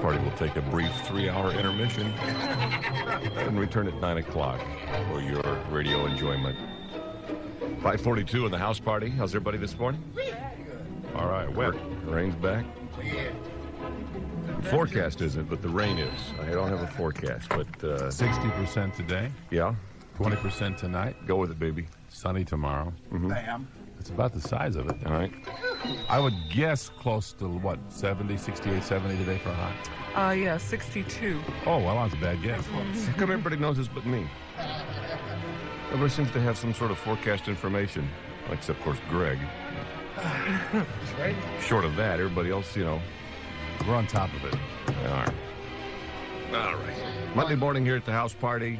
Party will take a brief 3-hour intermission and return at 9 o'clock for your radio enjoyment. 5:42 in the House Party. How's everybody this morning? All right, wet. Rain's back. The forecast isn't, but the rain is. I don't have a forecast, but 60% today. Yeah. 20% tonight. Go with it, baby. Sunny tomorrow. Mm-hmm. Bam. It's about the size of it. All right. I would guess close to, what, 70, 68, 70 today for a high? Yeah, 62. Oh, well, that's a bad guess. How come everybody knows this but me? Everybody seems to have some sort of forecast information, except, of course, Greg. Right? Short of that, everybody else, We're on top of it. All right. Monday morning here at the House Party.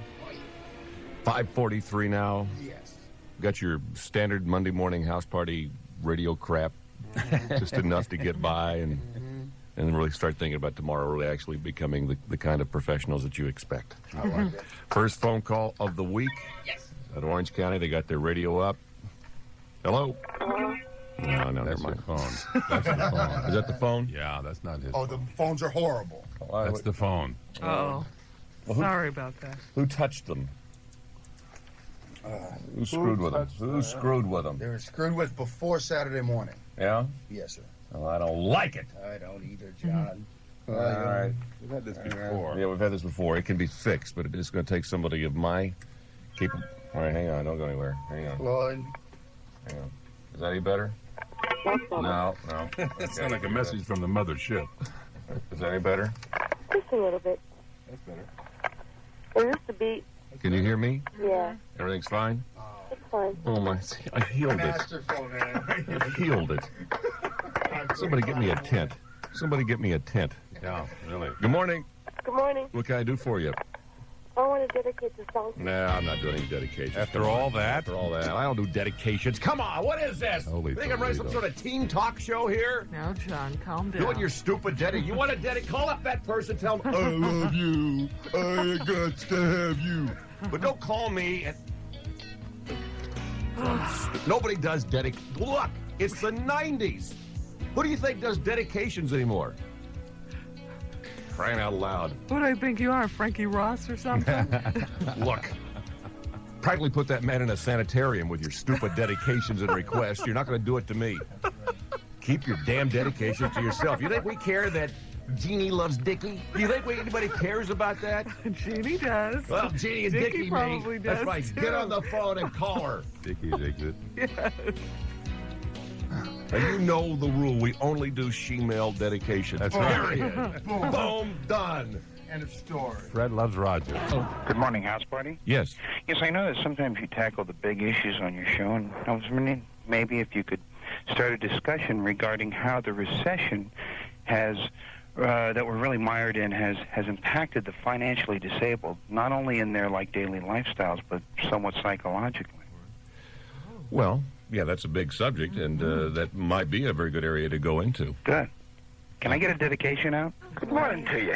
5:43 now. Yes. Got your standard Monday morning House Party radio crap. Just enough to get by and then really start thinking about tomorrow, really actually becoming the kind of professionals that you expect. I like it. First phone call of the week. Yes. At Orange County, they got their radio up. Hello? No, never That's your mind. phone. That's the phone. Is that the phone? Yeah, that's not his Oh, phone. the phones are horrible. That's the phone. Oh, sorry about that. Who touched them? Who screwed with them? Who screwed with them? They were screwed with before Saturday morning. Yeah? Yes, sir. Oh, I don't like it. I don't either, John. All right. We've had this before. Yeah, we've had this before. It can be fixed, but it is going to take somebody of my capable. All right, hang on. Don't go anywhere. Hang on. Lloyd. Hang on. Is that any better? No. That sounds like a message from the mothership. Is that any better? Just a little bit. That's better. It used to be, Can you hear me? yeah, Everything's fine? it's fine. Oh, my. I healed it. Masterful, man. I healed it. Somebody get me a tent. Somebody get me a tent. Yeah, really. Good morning. Good morning. What can I do for you? I want to dedicate the song to Nah, I'm not doing any dedications. After all that? After all that. I don't do dedications. Come on, what is this? Holy Think I'm running some Toledo. sort of teen talk show here? Now, John, calm down. Doing your stupid dedication. You want to dedicate? Call up that person, tell them, I love you. I got to have you. But don't call me and... Nobody does Look, it's the 90s. Who do you think does dedications anymore? Crying out loud. What do I think you are, Frankie Ross or something? Look, practically put that man in a sanitarium with your stupid dedications and requests. You're not going to do it to me. Keep your damn dedications to yourself. You think we care that Jeannie loves Dickie? Do you think anybody cares about that? Jeannie does. Well, Jeannie and Dickie Dickie, probably me. That's does, right. too. Get on the phone and call her. Dickie's exit. Yes. And you know the rule. We only do she-male dedications. That's right. Period. Boom. Done. End of story. Fred loves Roger. Good morning, House Party. Yes. Yes, I know that sometimes you tackle the big issues on your show, and I was wondering maybe if you could start a discussion regarding how the recession has, that we're really mired in, has impacted the financially disabled, not only in their daily lifestyles, but somewhat psychologically. Well, yeah, that's a big subject, and that might be a very good area to go into. Good. Can I get a dedication out? Good morning to you.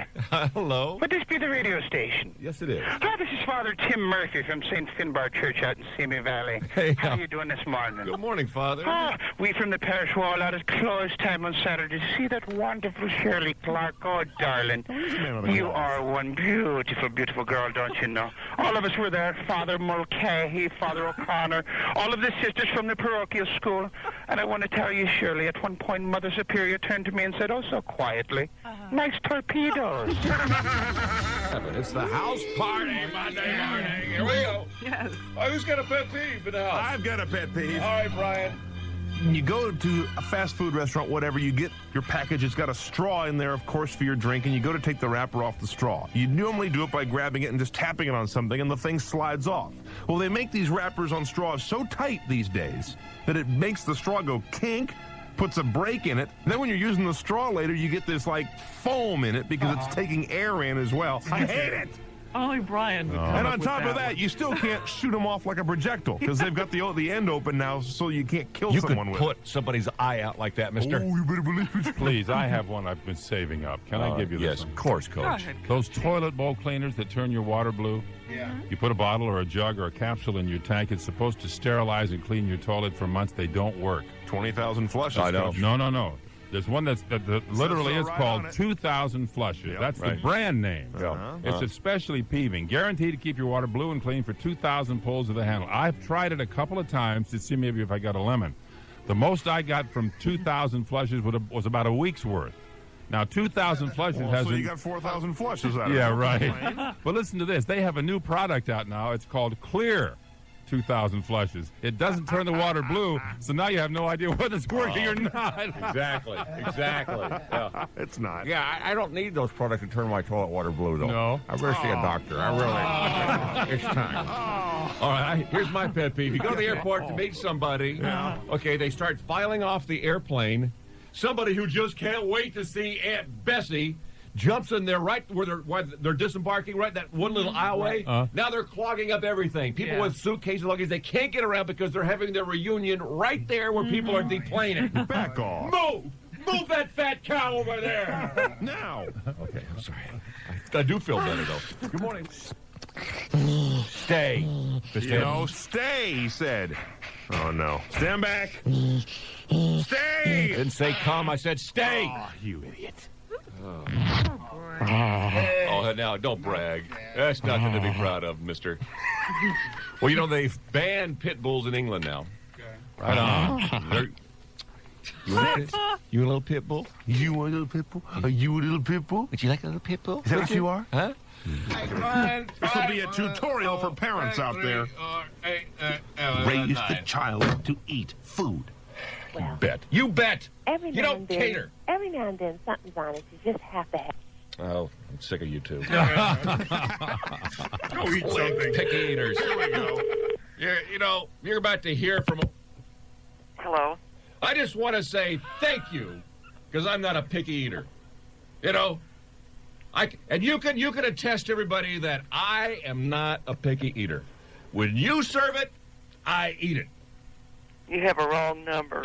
Hello? Would this be the radio station? Yes, it is. Hi, this is Father Tim Murphy from St. Finbar Church out in Simi Valley. Hey, How are you doing this morning? Good morning, Father. Ah, we from the parish wall out at close time on Saturday to see that wonderful Shirley Clark. Oh, darling, you are one beautiful, beautiful girl, don't you know? All of us were there, Father Mulcahy, Father O'Connor, all of the sisters from the parochial school. And I want to tell you, Shirley, at one point Mother Superior turned to me and said, oh, so quietly, nice torpedoes. It's the House Party Monday morning. Here we go. Yes. Oh, who's got a pet peeve in the house? I've got a pet peeve. All right, Brian. When you go to a fast food restaurant, whatever, you get your package. It's got a straw in there, of course, for your drink, and you go to take the wrapper off the straw. You normally do it by grabbing it and just tapping it on something, and the thing slides off. Well, they make these wrappers on straws so tight these days that it makes the straw go kink, puts a break in it. And then when you're using the straw later, you get this, foam in it because it's taking air in as well. I hate it. Only Brian would come And up on with top of that, one. you still can't shoot them off like a projectile because they've got the end open now, so you can't kill You someone could with put somebody's eye out like that, mister. it. Oh, you better believe it. Please, I have one I've been saving up. Can I give you this Yes, one? of course, Go Coach. ahead. Those toilet bowl cleaners that turn your water blue? Yeah. You put a bottle or a jug or a capsule in your tank. It's supposed to sterilize and clean your toilet for months. They don't work. 20,000 flushes. I know. Coach. No. There's one that literally is right called on it. 2,000 Flushes. Yep, That's the right. brand name. Yeah. It's especially peeving. Guaranteed to keep your water blue and clean for 2,000 pulls of the handle. I've tried it a couple of times to see maybe if I got a lemon. The most I got from 2,000 Flushes was about a week's worth. Now, 2,000 Flushes has So you got 4,000 flushes out of it. yeah, right. But listen to this. They have a new product out now. It's called Clear 2,000 Flushes. It doesn't turn the water blue, so now you have no idea whether it's working or not. Exactly. Yeah. It's not. Yeah, I don't need those products to turn my toilet water blue, though. No. I better see a doctor. I really. It's time. All right, here's my pet peeve. You go to the airport to meet somebody. Yeah. Okay, they start filing off the airplane. Somebody who just can't wait to see Aunt Bessie jumps in there right where they're disembarking, right that one little aisleway. Now they're clogging up everything. People with suitcases and luggage, they can't get around because they're having their reunion right there where people are deplaning. Back off. Move that fat cow over there. Now. Okay, I'm sorry. I do feel better, though. Good morning. Stay. Stay, he said. Oh, no. Stand back. Stay. Didn't say come, I said stay. Oh, you idiot. Oh, now, don't brag. That's nothing to be proud of, mister. Well, you know, they've banned pit bulls in England now. Right on. You a little pit bull? You a little pit bull? Are you a little pit bull? Would you like a little pit bull? Is that what you are? Huh? This will be a tutorial for parents out there. Raise the child to eat food. Well, You bet. every You now don't and then, cater. Every now and then, something's on it. You just have to have. Oh, I'm sick of you two. Go eat something. Picky eaters. Here we go. You're about to hear from. Hello. I just want to say thank you, because I'm not a picky eater. And you can attest to everybody that I am not a picky eater. When you serve it, I eat it. You have a wrong number.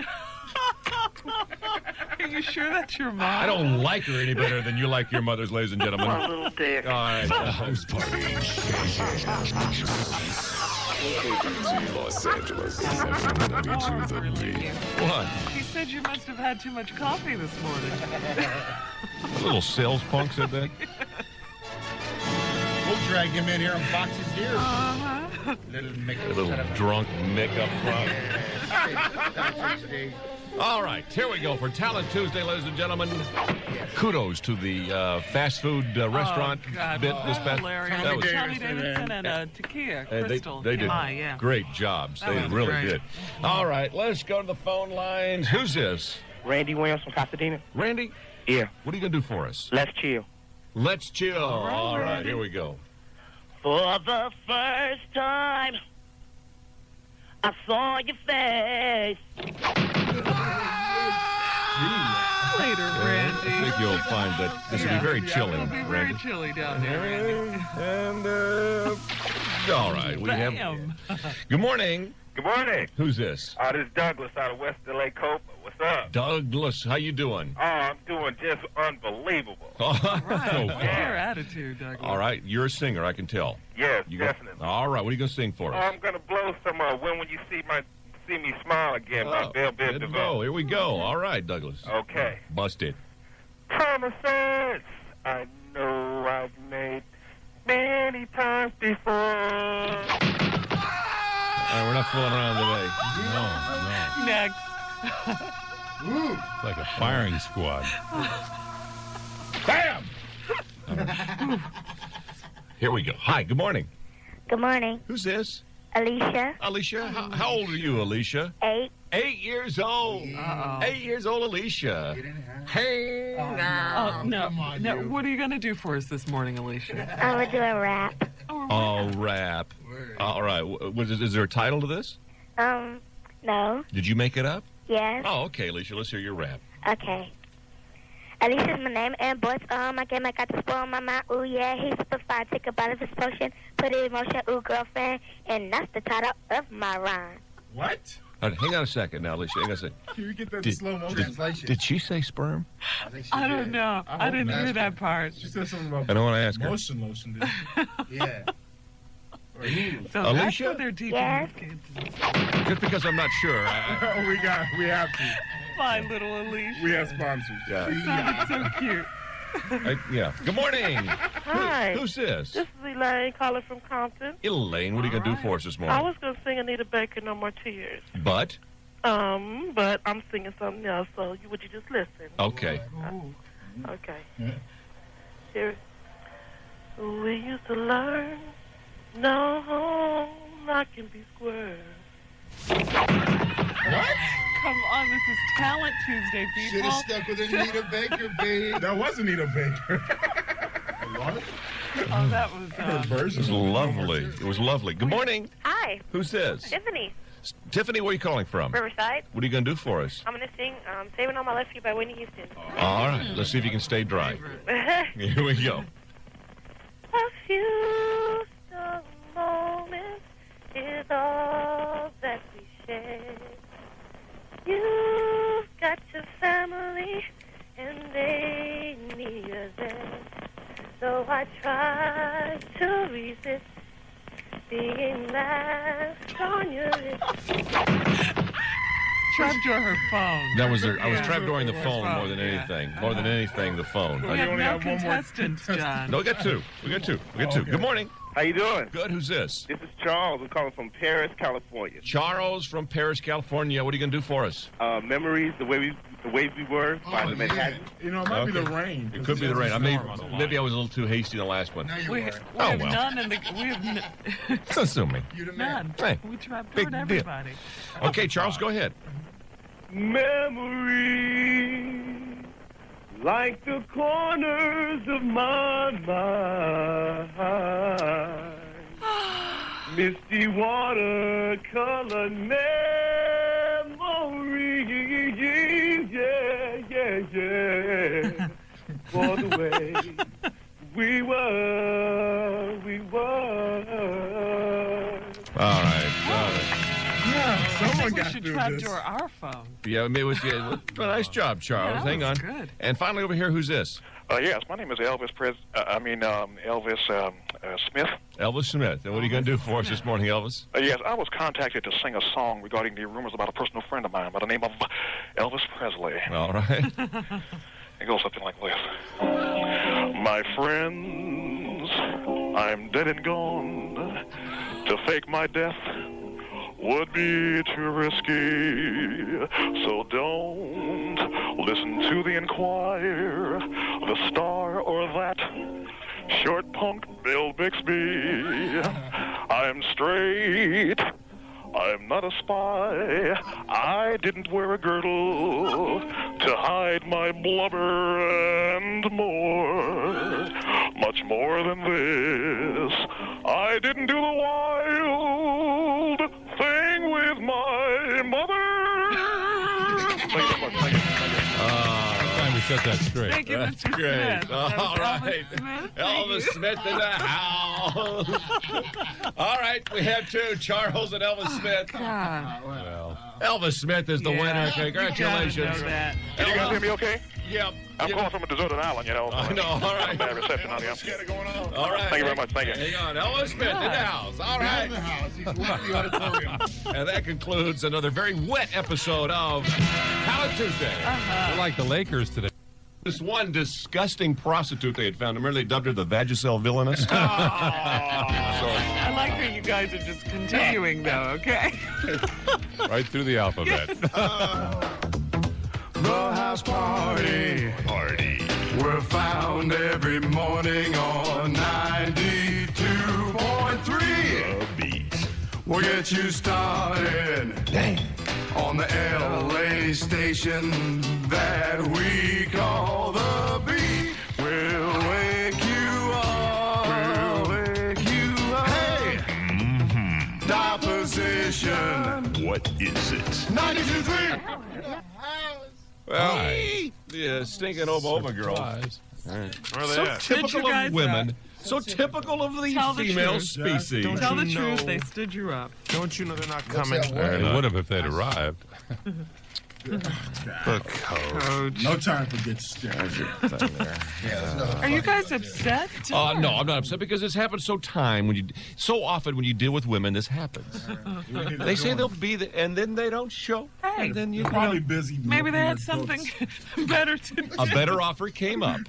Are you sure that's your mom? I don't like her any better than you like your mother's, ladies and gentlemen. A little dick. All right. House Party. Los Angeles. 792 The Beat. What? He said you must have had too much coffee this morning. A little sales punk said that. We'll drag him in here and box his ears. Little Mick. A little drunk Mick up front. All right, here we go for Talent Tuesday, ladies and gentlemen. Kudos to the fast food restaurant bit this past. Hilarious. That was, Tommy Davidson and Takia and Crystal. they did yeah. great jobs. That They was really great. did. All right, let's go to the phone lines. Who's this? Randy Williams from Pasadena. Randy? Yeah. What are you going to do for us? Let's chill. Let's chill. All right, here we go. For the first time, I saw your face. Later, I Randy. think you'll find that this will be very chilling, It'll be very Randy. chilly down here, Randy. And, all right, we have... Bam. Good morning. Good morning. Who's this? This is Douglas out of West LA Cope. What's up? Douglas, how you doing? Oh, I'm doing just unbelievable. Right. So what's your attitude, Douglas? All right, you're a singer, I can tell. Yes, You definitely. All right, what are you going to sing for us? I'm gonna blow some When Will You See Me Smile Again by Belle Biv Good to go. DeVoe. Here we go. All right, Douglas. Okay. Bust it. Promises I know I've made many times before. All right, we're not fooling around today. No. Next. It's like a firing squad. Bam! Here we go. Hi, good morning. Good morning, Who's this? Alicia. Alicia? How old are you, Alicia? 8. 8 years old. Uh-oh. 8 years old, Alicia. Hey, now. Oh, no. No. What are you going to do for us this morning, Alicia? I'm gonna do a rap. Oh, rap. All right. Is there a title to this? No. Did you make it up? Yes. Oh, okay, Alicia. Let's hear your rap. Okay. Alicia's my name, and boys, my game, I got to spoil my mind. Ooh, yeah, he's super fine. Take a bite of his potion, put it in motion. Ooh, girlfriend, and that's the title of my rhyme. What? All right, hang on a second now, Alicia. Hang on a second. Can you get that Did- slow motion did- translation? Did she say sperm? I think she I did. don't know. I hope didn't not. hear that part. She said something about I don't want to ask her. motion lotion. Did yeah. Or needles. So Alicia? that's what they're teaching Yes? these kids. Just because I'm not sure. we have to. Bye, little Alicia. We have sponsors. Yeah. You sounded so cute. Yeah. Good morning. Hi. Who's this? This is Elaine calling from Compton. Elaine, what are you going to do for us this morning? I was going to sing Anita Baker, No More Tears. But? But I'm singing something else, so would you just listen? Okay. Okay. Here. We used to learn, no, I can be square. What? Come on, this is Talent Tuesday, people. Should have stuck with Anita Baker, babe. That was Anita Baker. What? Oh, that was... It was lovely. It was lovely. Good morning. Hi. Who's this? Tiffany. Tiffany, where are you calling from? Riverside. What are you going to do for us? I'm going to sing Saving All My Love for You by Whitney Houston. All right. Let's see if you can stay dry. Here we go. A few strong moments is all that we share. You've got your family and they need you there. So I try to resist being last on your lips. Trapdoor her phone. That was her. I was trapdooring the phone more than anything. More than anything, the phone. We have no contestants, John. No, we got two. We got two. We got two. Good morning. How you doing? Good. Who's this? This is Charles. I'm calling from Paris, California. Charles from Paris, California. What are you going to do for us? Memories, the way we were by the Manhattan. You know, it might be the rain. It could be the rain. Maybe I was a little too hasty in the last one. We have none in the... We have So sue me. none. Hey, We trapdoored big deal. everybody. Okay, Charles, go ahead. Memories like the corners of my mind. Misty watercolor memories, yeah. For the way we were. All right. Someone We got should through this. trapdoor our phone. Yeah, it was. Yeah, well, nice job, Charles. Yeah, that Hang on. was good. And finally, over here, who's this? Yes, my name is Elvis Smith. Elvis Smith. And what are you going to do for us this morning, Elvis? Yes, I was contacted to sing a song regarding the rumors about a personal friend of mine by the name of Elvis Presley. All right. It goes something like this. My friends, I'm dead and gone. To fake my death would be too risky. So don't listen to the Enquirer, the Star, or that short punk Bill Bixby. I'm straight. I'm not a spy. I didn't wear a girdle to hide my blubber and more. Much more than this. I didn't do the wild thing with my mother. Thank you so much. Thank you. Time to set that straight. Thank you, That's Mr. great. Smith. All That was right. Elvis Smith. Elvis Smith Thank you. in the house. All right, we have two, Charles and Elvis Smith. God. Elvis Smith is the winner. Congratulations. You gotta know that. Can you guys hear me okay? Yep. I'm calling from a deserted island, you know. I know. All right. Bad reception on here. All right. Thank you very much. Thank you. Hang on. Elvis Smith in the house. All right. In the house. He's left the auditorium. And that concludes another very wet episode of Talent Tuesday. We're like the Lakers today. This one disgusting prostitute they had found. Remember they dubbed her the Vagisil villainous? I like how you guys are just continuing, though, okay? Right through the alphabet. The house party. We're found every morning on 92.3. The beat. We'll get you started. On the LA station that we call the beat. We'll wake you up. Hey! Dial position. What is it? 92.3. Well, the stinking Oba girl. Where are they So at? typical you guys of women. up. So typical of the Tell the female truth. species. Don't Tell the you truth, know- they stood you up. Don't you know they're not coming? that word? They would have if they'd arrived. The coach. No time for good stuff. Are you guys upset? No, I'm not upset because this happens so often when you deal with women. This happens. They say they'll be there, and then they don't show. Hey, and then You're probably busy. maybe they milking had your something goats. better to do. A better offer came up.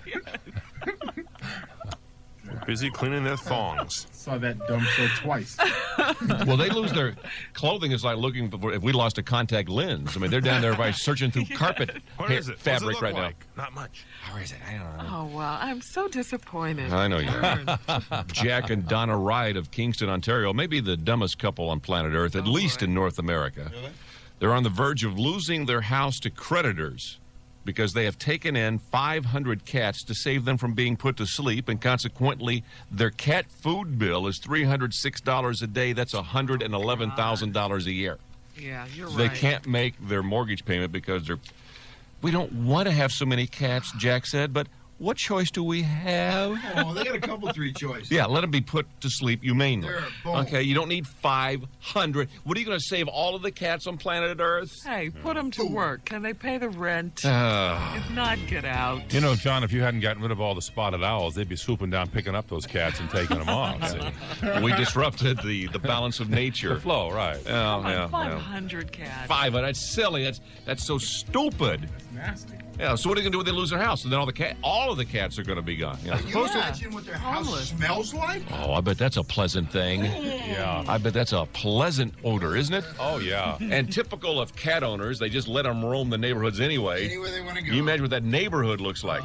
Busy cleaning their thongs. Saw that dumb show twice. Well, they lose their clothing. Is like looking for if we lost a contact lens. I mean, they're down there by searching through carpet What is it? fabric What's it look right like? Not much. now. How is it? I don't know. Oh, wow. I'm so disappointed. I know you are. Jack and Donna Wright of Kingston, Ontario, may be the dumbest couple on planet Earth, at least in North America. Really? They're on the verge of losing their house to creditors because they have taken in 500 cats to save them from being put to sleep, and consequently, their cat food bill is $306 a day. That's $111,000 a year. Yeah, you're They right. can't make their mortgage payment because we don't want to have so many cats, Jack said, but what choice do we have? Oh, they got a couple, three choices. Yeah, let them be put to sleep humanely. There, boom. Okay, you don't need 500. What are you going to save all of the cats on planet Earth? Hey, put them to work. Can they pay the rent? Ah. If not, get out. You know, John, if you hadn't gotten rid of all the spotted owls, they'd be swooping down, picking up those cats and taking them off. See? We disrupted the balance of nature. The flow, right. Yeah. 500 cats. 500. That's silly. That's so stupid. Nasty. Yeah, so what are they going to do when they lose their house? And then all of the cats are going to be gone. You know? Can you imagine what their house smells like? Oh, I bet that's a pleasant thing. Yeah. I bet that's a pleasant odor, isn't it? Oh, yeah. And typical of cat owners, they just let them roam the neighborhoods anyway. Anywhere they want to go. Can you imagine what that neighborhood looks like?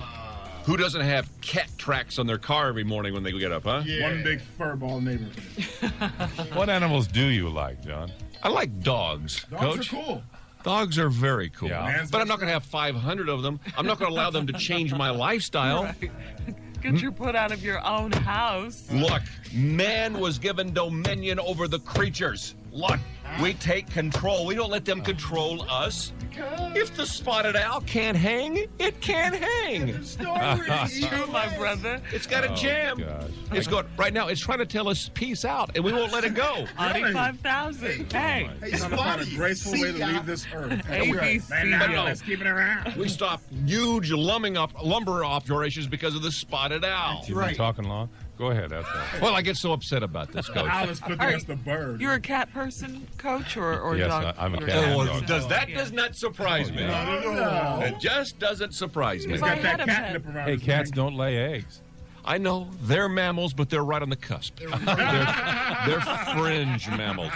Who doesn't have cat tracks on their car every morning when they get up, huh? Yeah. One big furball neighborhood. What animals do you like, John? I like dogs, Dogs Coach. are cool. Dogs are very cool. Yeah. But I'm not going to have 500 of them. I'm not going to allow them to change my lifestyle. Right. Get your put out of your own house. Look, man was given dominion over the creatures. Look, we take control. We don't let them control us. If the spotted owl can't hang, it can't hang. It's true, my brother. It's got a jam. Gosh. It's going right now. It's trying to tell us peace out, and we won't let it go. 45,000. Hey. It's not a graceful way to leave this earth. ABC. Let's keep it around. We stop huge lumber operations because of the spotted owl. You've been talking long? Go ahead. That's all. Well, I get so upset about this, Coach. Alice put against the bird. You're a cat person, Coach, or Yes, dog? I'm a you're cat and Well, dog. does not surprise me. Not at all. It just doesn't surprise me. If I Got had that a catnip pet. around Hey, his cats neck. don't lay eggs. I know they're mammals, but they're right on the cusp. They're fringe mammals.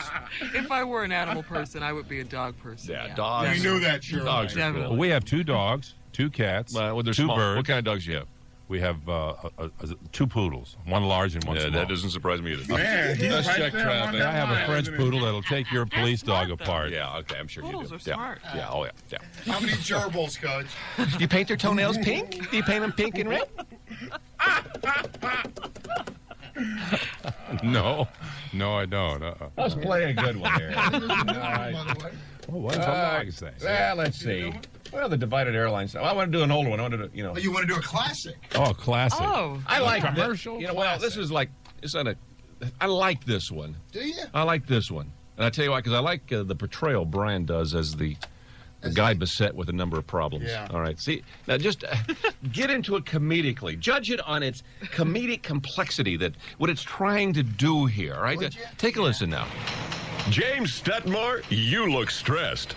If I were an animal person, I would be a dog person. Yeah, dogs. You knew that, sure. Dogs are Definitely. cool. Well, we have 2 dogs, 2 cats, Well, they're 2 small. birds. What kind of dogs do you have? We have 2 poodles, one large and one Yeah, small. that doesn't surprise me either. Man, he's Let's right check there traffic. on that I have a line, French isn't he? poodle that'll take your police dog smart, though. apart. Yeah, okay, I'm sure Poodles you are do. Yeah. smart. Yeah, oh yeah. How many gerbils, Coach? Do you paint their toenails pink? Do you paint them pink and red? No, I don't. Let's play a good one here. Well, what does the dog say? Well, let's see. Well, the divided airlines. Well, I want to do an old one. I want to do, Oh, you want to do a classic? Oh, classic. Oh. I like commercial You know, well, this is like it's not a. I like this one. Do you? I like this one, and I tell you why, because I like the portrayal Brian does as the guy beset with a number of problems. Yeah. All right. See, now just get into it comedically. Judge it on its comedic complexity, that what it's trying to do here. All right. Take a listen now. James Stetmore, you look stressed.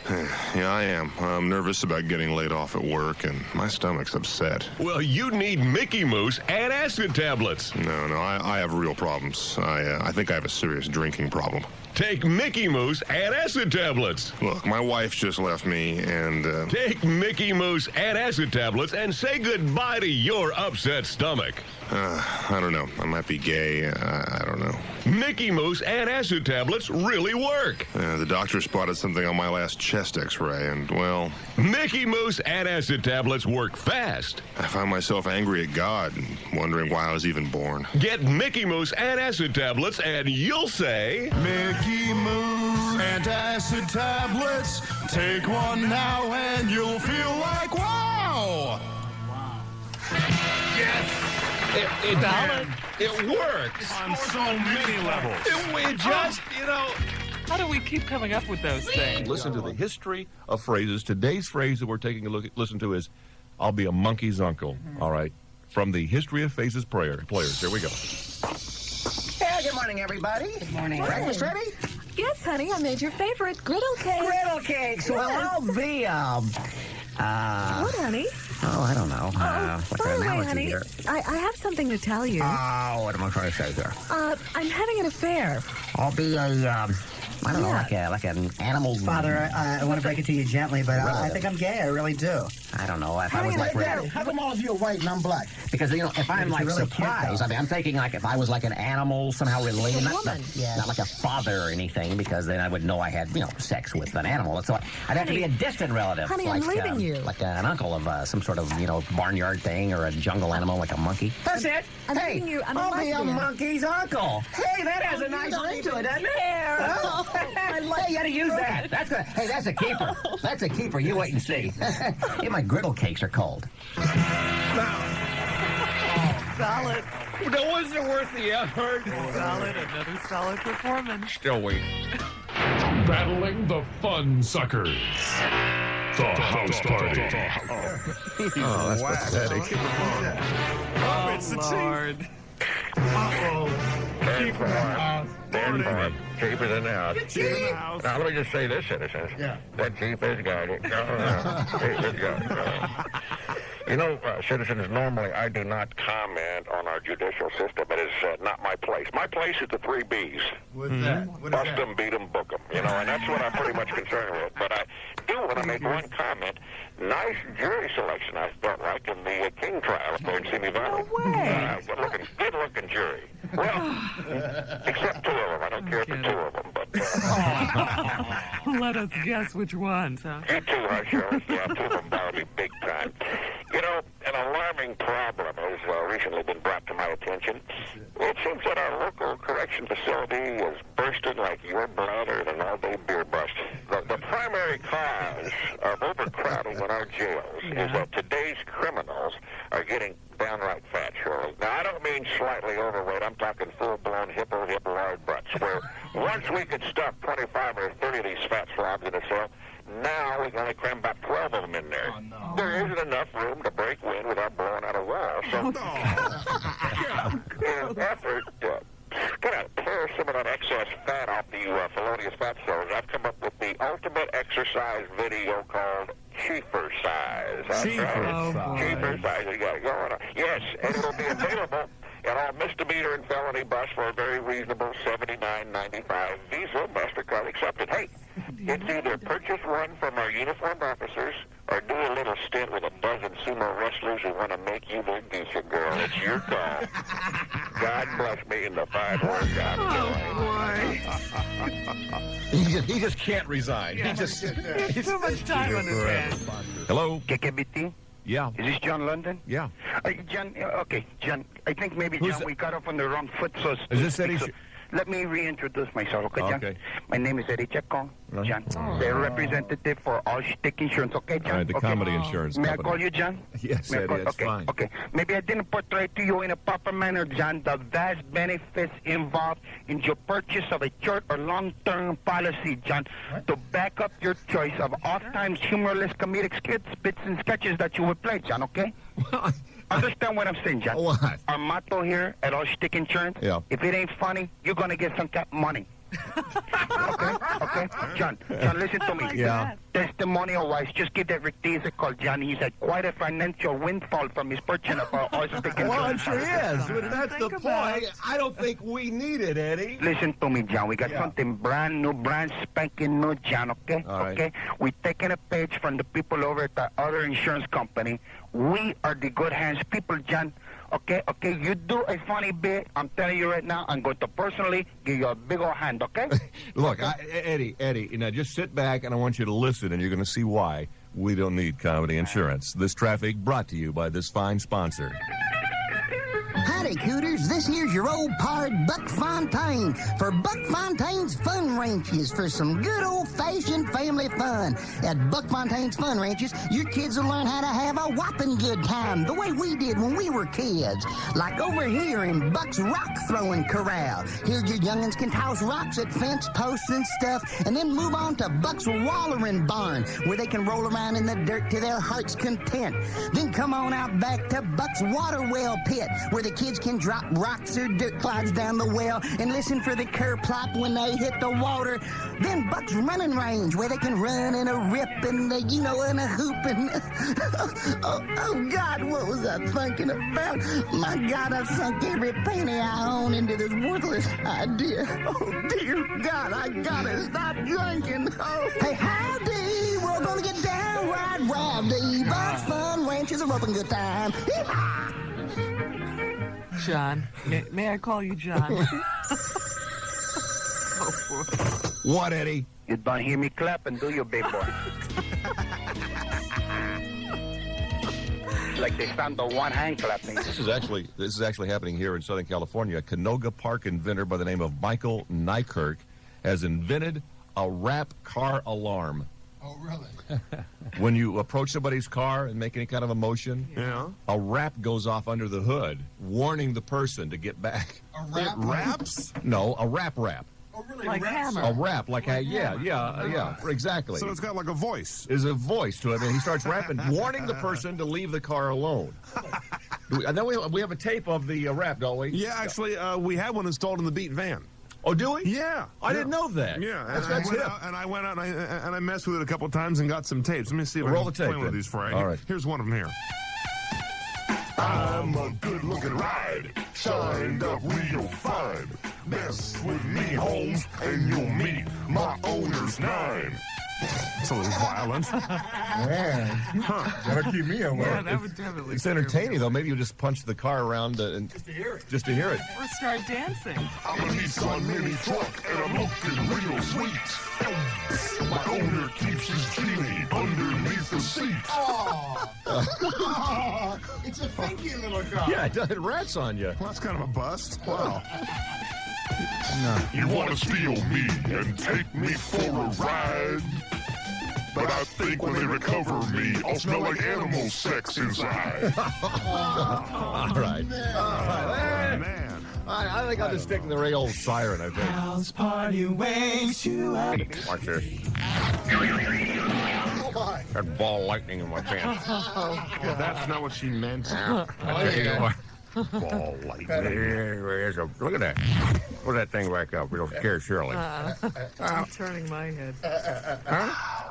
Yeah, I am. I'm nervous about getting laid off at work, and my stomach's upset. Well, you need Mickey Moose antacid tablets. No, I have real problems. I think I have a serious drinking problem. Take Mickey Moose antacid tablets. Look, my wife just left me, and... Take Mickey Moose antacid tablets and say goodbye to your upset stomach. I don't know. I might be gay. I don't know. Mickey Moose antacid tablets really work. The doctor spotted something on my last chest x-ray, and, well... Mickey Moose antacid tablets work fast. I find myself angry at God and wondering why I was even born. Get Mickey Moose antacid tablets and you'll say... Mickey Moose antacid tablets. Take one now and you'll feel like wow. It works On so many levels. We just, How do we keep coming up with those things? Listen to the history of phrases. Today's phrase that we're taking a listen to is, "I'll be a monkey's uncle." All right. From the History of Phases players. Here we go. Hey, good morning, everybody. Good morning. Breakfast ready? Yes, honey, I made your favorite griddle cake. Griddle cakes. Well, I'll be, what, honey? Oh, I don't know. What's By an the way, analogy honey, here? I have something to tell you. Oh, what am I trying to say here? I'm having an affair. I'll be I don't know, like an animal. Father, I want to break it to you gently, but I think I'm gay. I really do. I don't know. If I was like, How come all of you are white and I'm black? because if I'm like really surprised, cute, I mean, I'm thinking like if I was like an animal somehow related, not like a father or anything, because then I would know I had sex with an animal. So I'd have to be a distant relative, Honey, like I'm leaving you. like an uncle of some sort of barnyard thing or a jungle animal like a monkey. That's it. I'm hey, leaving you. I'm a I'll be a lesbian. monkey's uncle. Hey, that has a nice ring to it, doesn't it? Hey, you got to use that. That's a keeper. That's a keeper. You wait and see. Hey, my griddle cakes are cold. Solid. Now, wasn't it worth the effort? Solid. Another solid performance. Still waiting. Battling the fun suckers. The house party. Oh, that's pathetic. Oh, it's the Lord. Chief is in the house. Now, let me just say this, citizens. Yeah. That chief has got it. Citizens, normally I do not comment on our judicial system. It is not my place. My place is the 3 Bs. What's that? What is Bust that? them, beat them, book them. And that's what I'm pretty much concerned with. But I do want to make one comment. Nice jury selection, I felt like, in the King trial up there in Simi Valley. No way. Good-looking jury. Well, except 2 of them. I don't care for 2 of them, but... Let us guess which ones, huh? You too, huh, Sheriff? Yeah, 2 of them bothered me big time. An alarming problem has recently been brought to my attention. It seems that our local correction facility is bursting like your bladder in an all-day beer bust. The primary cause of overcrowding in our jails is that today's criminals are getting downright fat, Shirley. Now, I don't mean slightly overweight. I'm talking full-blown hip lard butts, where once we could stuff 25 or 30 of these fat slobs in a cell, now we can only cram about 12 of them in there. Oh, no. There isn't enough room to break wind without blowing out a wall. So, in an effort to kind of tear some of that excess fat off the felonious fat cells, I've come up with the ultimate exercise video called Cheaper Size. Cheaper Size. You got to go on. Yes, and it'll be available in all misdemeanor and felony bus for a very reasonable $79.95. Visa, MasterCard accepted. Hey, it's either purchase one from our uniformed officers or do a little stint with a dozen sumo wrestlers who want to make you their geisha girl. It's your call. God bless me in the fine work I'm doing. He just can't resign. Yeah. There's too much time on his hands. Hello? KKBT? Yeah. Is this John London? Yeah. John, John, I think maybe, John, we got off on the wrong foot, so... Is this Eddie? Let me reintroduce myself, okay, John? Okay. My name is Eddie Chacon, John. The representative for All Stick Insurance, okay, John? All right, the okay. comedy insurance May company. I call you John? Yes, May I Eddie, call- that's okay, fine. Okay, maybe I didn't portray to you in a proper manner, John, the vast benefits involved in your purchase of a short or long-term policy, John, to back up your choice of oft-times humorless comedic skits, bits, and sketches that you would play, John, okay? Understand what I'm saying, John? What? Our motto here at All Stick Insurance, if it ain't funny, you're going to get some money. Okay? John, listen to me. Yeah. Testimonial-wise, just give that Rick Dees a call, John. He's had quite a financial windfall from his purchase of our All Stick Insurance. Well, I'm sure he is. But that's the point. I don't think we need it, Eddie. Listen to me, John. We got something brand new, brand spanking new, John, okay? All right. Okay? We're taking a page from the people over at the other insurance company. We are the good hands people, John. Okay? You do a funny bit. I'm telling you right now, I'm going to personally give you a big old hand, okay? Look, Eddie, just sit back and I want you to listen and you're going to see why we don't need comedy insurance. This traffic brought to you by this fine sponsor. Howdy, Howdy, Cooters. This here's your old pard, Buck Fontaine, for Buck Fontaine's Fun Ranches for some good old-fashioned family fun. At Buck Fontaine's Fun Ranches, your kids will learn how to have a whopping good time, the way we did when we were kids. Like over here in Buck's Rock Throwing Corral. Here your youngins can toss rocks at fence posts and stuff, and then move on to Buck's Wallering Barn, where they can roll around in the dirt to their heart's content. Then come on out back to Buck's Water Well Pit, where the kids can drop rocks or dirt clods down the well and listen for the kerplop when they hit the water. Then Buck's Running Range, where they can run in a rip and, in a hoop and... oh, God, what was I thinking about? My God, I've sunk every penny I own into this worthless idea. Oh, dear God, I gotta stop drinking. Oh. Hey, howdy, we're all gonna get downright rowdy. Buck's Fun Ranches are open good time. Yeehaw! John. May I call you John? What, Eddie? You don't hear me clapping, do you, big boy? Like they stand the one hand clapping. This is actually happening here in Southern California. A Canoga Park inventor by the name of Michael Nykirk has invented a rap car alarm. Oh, really? When you approach somebody's car and make any kind of a motion, a rap goes off under the hood, warning the person to get back. A rap? It raps? No, a rap. Oh, really? Like Hammer. A rap, yeah, exactly. So it's got like a voice. There's a voice to it, and he starts rapping, warning the person to leave the car alone. And then we have a tape of the rap, don't we? Yeah, actually, we have one installed in the Beat van. Oh, do we? Yeah. I didn't know that. Yeah. That's hip. I went out and I messed with it a couple times and got some tapes. Let me see if Roll I the can tape, play one of then. these for you. All right. Here's one of them here. I'm a good-looking ride, shined up real fine. Mess with me, Holmes, and you'll meet my owner's 9. It's a little violent. Gotta keep me away. Yeah, that would definitely. It's entertaining, though. Maybe you just punch the car around and just to hear it. Or start dancing. I'm a Nissan mini truck, and I'm looking real sweet. My owner keeps his genie underneath the seat. Oh. It's a funky little car. Yeah, it rats on you. Well, that's kind of a bust. Wow. You want to steal me and take me for a ride? But I think when they recover me, I'll smell like animal sex inside. All right. Man. I think I'll just stick to the real old siren, I think. House party wakes you up. Watch this. Oh, Got ball lightning in my pants. Well, that's not what she meant. Ball lightning. Look at that. Put that thing back up. It'll scare Shirley. I'm turning my head.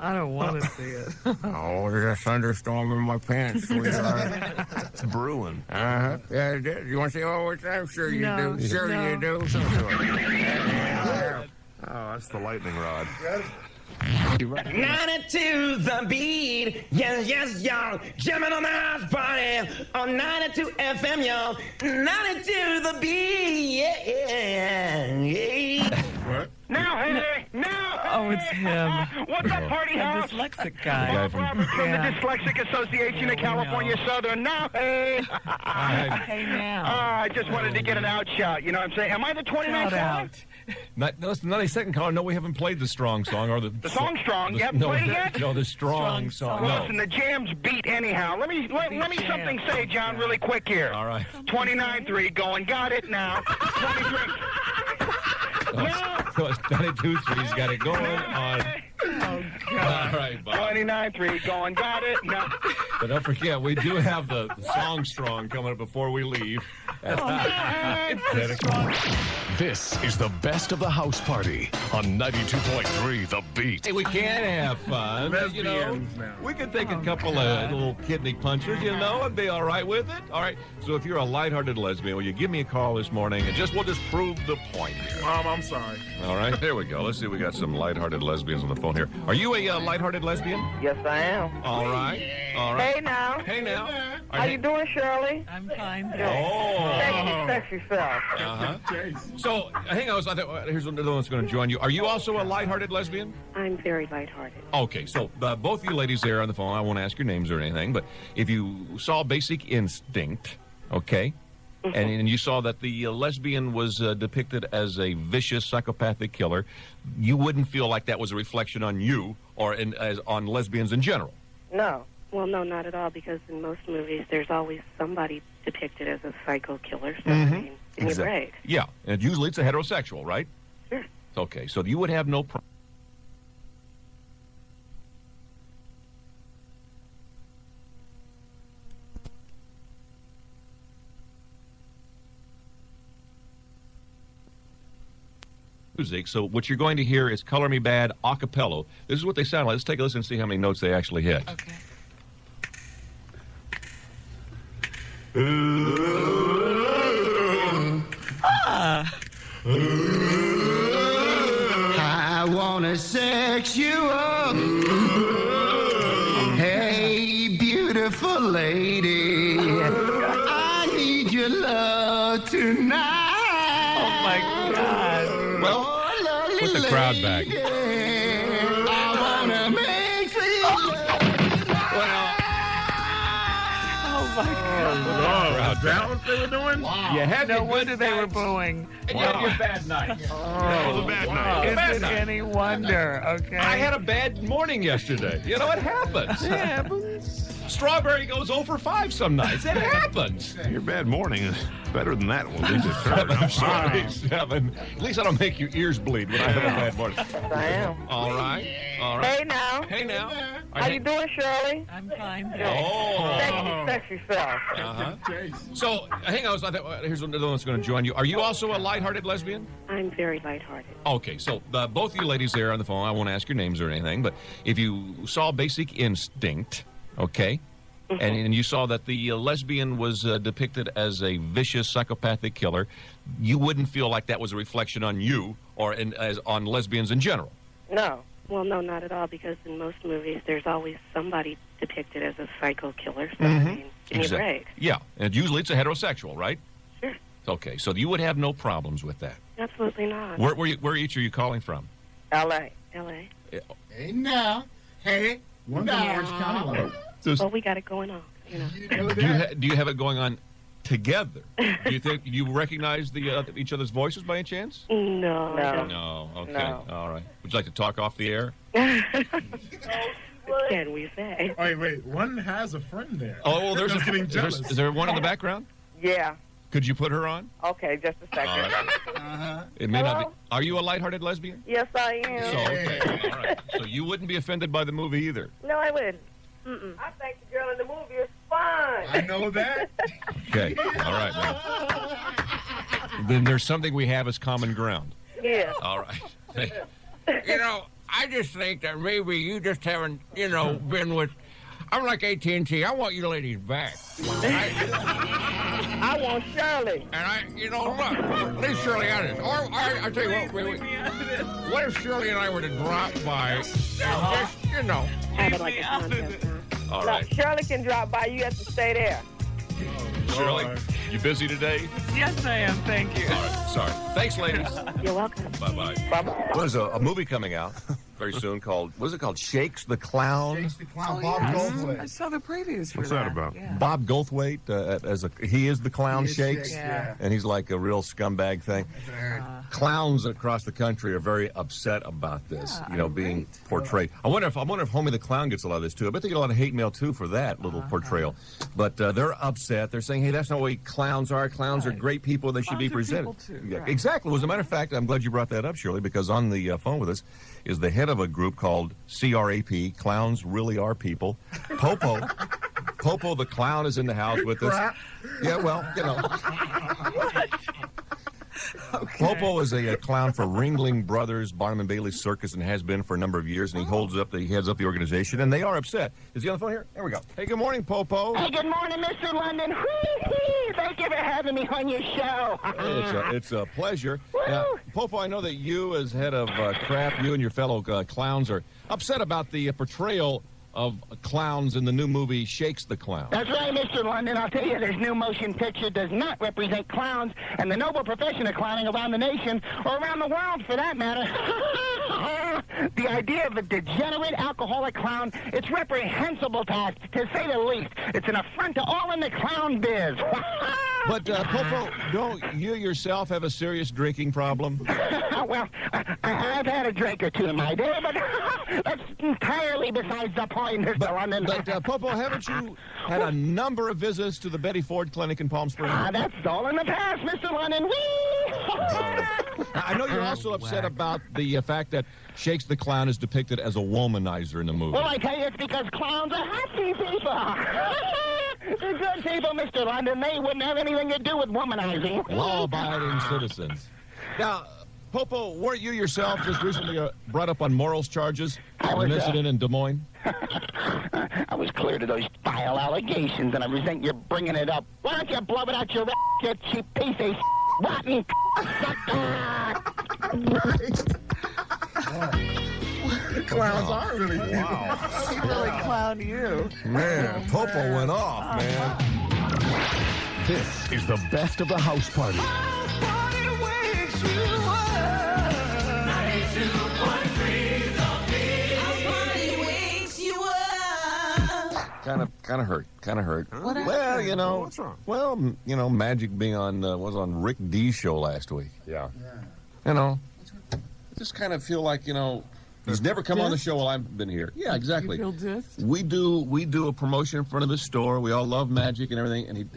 I don't want to see it. Oh, there's a thunderstorm in my pants, sweetheart. It's brewing. Uh-huh. Yeah, it is. You want to see all what's I'm sure you No, do. Sure no. you do. Oh, that's the lightning rod. 92 the beat, yes, y'all. Jamming on the house party on 92 FM, y'all. 92 the beat, yeah. What? Now, Henry, now! Oh, it's him. What's up, party The house? dyslexic guy. Bob Roberts from Yeah. the Dyslexic Association of California Southern. Now, hey! Hey, now. I just wanted to get an out shout, you know what I'm saying? Am I the 29th Shout caller? out. That's the 92nd caller. No, we haven't played the strong song or the song strong. You haven't played it yet? No, the strong song. Well, No. listen, the jam's beat anyhow. Let me something say, John, really quick here. All right. 29-3 going. Got it now. 23. So it's 92-3's got it going on. Oh, God. All right, Bob. 29-3 going. Got it now. But don't forget, we do have the song strong coming up before we leave. This is the best of the house party on 92.3 The Beat. Hey, we can have fun. You know, we could take a couple of little kidney punches, you know, and be all right with it. All right. So if you're a lighthearted lesbian, will you give me a call this morning and we'll just prove the point here. Mom, I'm sorry. All right. There we go. Let's see. We got some lighthearted lesbians on the phone here. Are you a lighthearted lesbian? Yes, I am. All right. All right. Hey now. Hey now. How you doing, Shirley? I'm fine. Sexy self. Uh-huh. So, hang on. Here's another one that's going to join you. Are you also a lighthearted lesbian? I'm very lighthearted. Okay, so both you ladies there on the phone, I won't ask your names or anything, but if you saw Basic Instinct, okay, and you saw that the lesbian was depicted as a vicious psychopathic killer, you wouldn't feel like that was a reflection on you or on lesbians in general? No. Well, no, not at all, because in most movies there's always somebody depicted as a psycho killer. So, Mm-hmm. I mean, you're right. Yeah, and usually it's a heterosexual, right? Sure. Okay, so you would have no problem. Music. So what you're going to hear is Color Me Bad a cappella. This is what they sound like. Let's take a listen and see how many notes they actually hit. Okay. I wanna sex you up. Hey, beautiful lady, I need your love tonight. Oh my God. Well, Put the crowd back. I wanna make sweet love. Oh my God. Oh, is that what they were doing? You had No your wonder good they were nights, booing. and you had your bad night. That was a bad night. Is it any wonder? Okay. I had a bad morning yesterday. You know, it happens. It happens. Strawberry goes 0 for 5 some nights. It happens. Your bad morning is better than that one we just heard. I'm sorry. 7. At least I don't make your ears bleed when I have a bad morning. I am. All right. All right. Hey now. Hey now. How you doing, Shirley? I'm fine. Oh. Sex yourself. Uh-huh. So, hang on. Here's another one that's going to join you. Are you also a lighthearted lesbian? I'm very lighthearted. Okay, so both you ladies there on the phone, I won't ask your names or anything, but if you saw Basic Instinct, okay, and you saw that the lesbian was depicted as a vicious psychopathic killer, you wouldn't feel like that was a reflection on you or on lesbians in general? No. Well, no, not at all, because in most movies there's always somebody depicted as a psycho killer. So, Mm-hmm. I mean, you're right. Yeah, and usually it's a heterosexual, right? Sure. Okay, so you would have no problems with that. Absolutely not. Where each are you calling from? L.A. L.A. Hey now. Hey. One's in Orange County line. Well, we got it going on. You know. You know Do that? you have it going on together? Do you think you recognize each other's voices by any chance? No. No. No. Okay. No. All right. Would you like to talk off the air? Can we say? Wait. One has a friend there. Oh, there's I'm getting jealous. is there one in the background? Yeah. Could you put her on? Okay, just a second. All right. Uh-huh. It may not Hello? be. Are you a lighthearted lesbian? Yes, I am. So okay. All right. So you wouldn't be offended by the movie either. No, I wouldn't. I think the girl in the movie is fine. I know that. Okay. All right. Now. Then there's something we have as common ground. Yeah. All right. You know, I just think that maybe you just haven't, been with. I'm like AT&T. I want you ladies back. I want Shirley. And look, leave Shirley out of this. Or I tell you what, wait. What if Shirley and I were to drop by and just, Have it like a contest, huh? All Now, right. Shirley can drop by. You have to stay there. Shirley, you busy today? Yes, I am. Thank you. All right. Sorry. Thanks, ladies. You're welcome. Bye-bye. Bye-bye. There's a movie coming out very soon called, what is it called? Shakes the Clown? Shakes the Clown, Bob I Goldthwait. saw the previews for What's that about? Yeah. Bob Goldthwait, he is the clown He is Shakes, Shakes, yeah. and he's like a real scumbag thing. Clowns across the country are very upset about this, being portrayed. I wonder if Homie the Clown gets a lot of this too. I bet they get a lot of hate mail too for that little portrayal. But they're upset. They're saying, hey, that's not the way clowns are. Clowns are great people. They should be Clowns are presented. people too, Yeah, right. exactly. Well, as a matter of fact, I'm glad you brought that up, Shirley, because on the phone with us is the head of a group called CRAP, Clowns Really Are People. Popo. Popo the Clown is in the house with us. Yeah, well, Okay. Popo is a clown for Ringling Brothers, Barnum and Bailey Circus, and has been for a number of years, and he heads up the organization, and they are upset. Is he on the phone here? There we go. Hey, good morning, Popo. Hey, good morning, Mr. London. Whee-hee. Thank you for having me on your show. It's a pleasure. Now, Popo, I know that you, as head of CRAP, you and your fellow clowns are upset about the portrayal of clowns in the new movie Shakes the Clown. That's right, Mr. London. I'll tell you, this new motion picture does not represent clowns and the noble profession of clowning around the nation, or around the world for that matter. The idea of a degenerate alcoholic clown, it's reprehensible to say the least. It's an affront to all in the clown biz. But, Popo, don't you yourself have a serious drinking problem? Well, I've had a drink or two in my day, but that's entirely besides the point, Mr. London. But, Popo, haven't you had a number of visits to the Betty Ford Clinic in Palm Springs? That's all in the past, Mr. London. Whee! I know you're also upset about the fact that Shakes the Clown is depicted as a womanizer in the movie. Well, I tell you, it's because clowns are happy people. They're good people, Mr. London. They wouldn't have anything to do with womanizing. Law-abiding citizens. Now, Popo, weren't you yourself just recently brought up on morals charges for an incident in Des Moines? I was clear to those vile allegations, and I resent you bringing it up. Why don't you blow it out your you cheap piece of rotten Clowns are really Wow. He really clowned you. Man, Popo went off, man. This is the best of the house party. Kind of hurt. What happened? Well, you know, What's wrong? well, you know, Magic being on was on Rick D's show last week. Yeah. You know, I just kind of feel like, you know, he's never come on the show while I've been here. Yeah, exactly. You feel dissed? We do a promotion in front of his store. We all love Magic and everything, and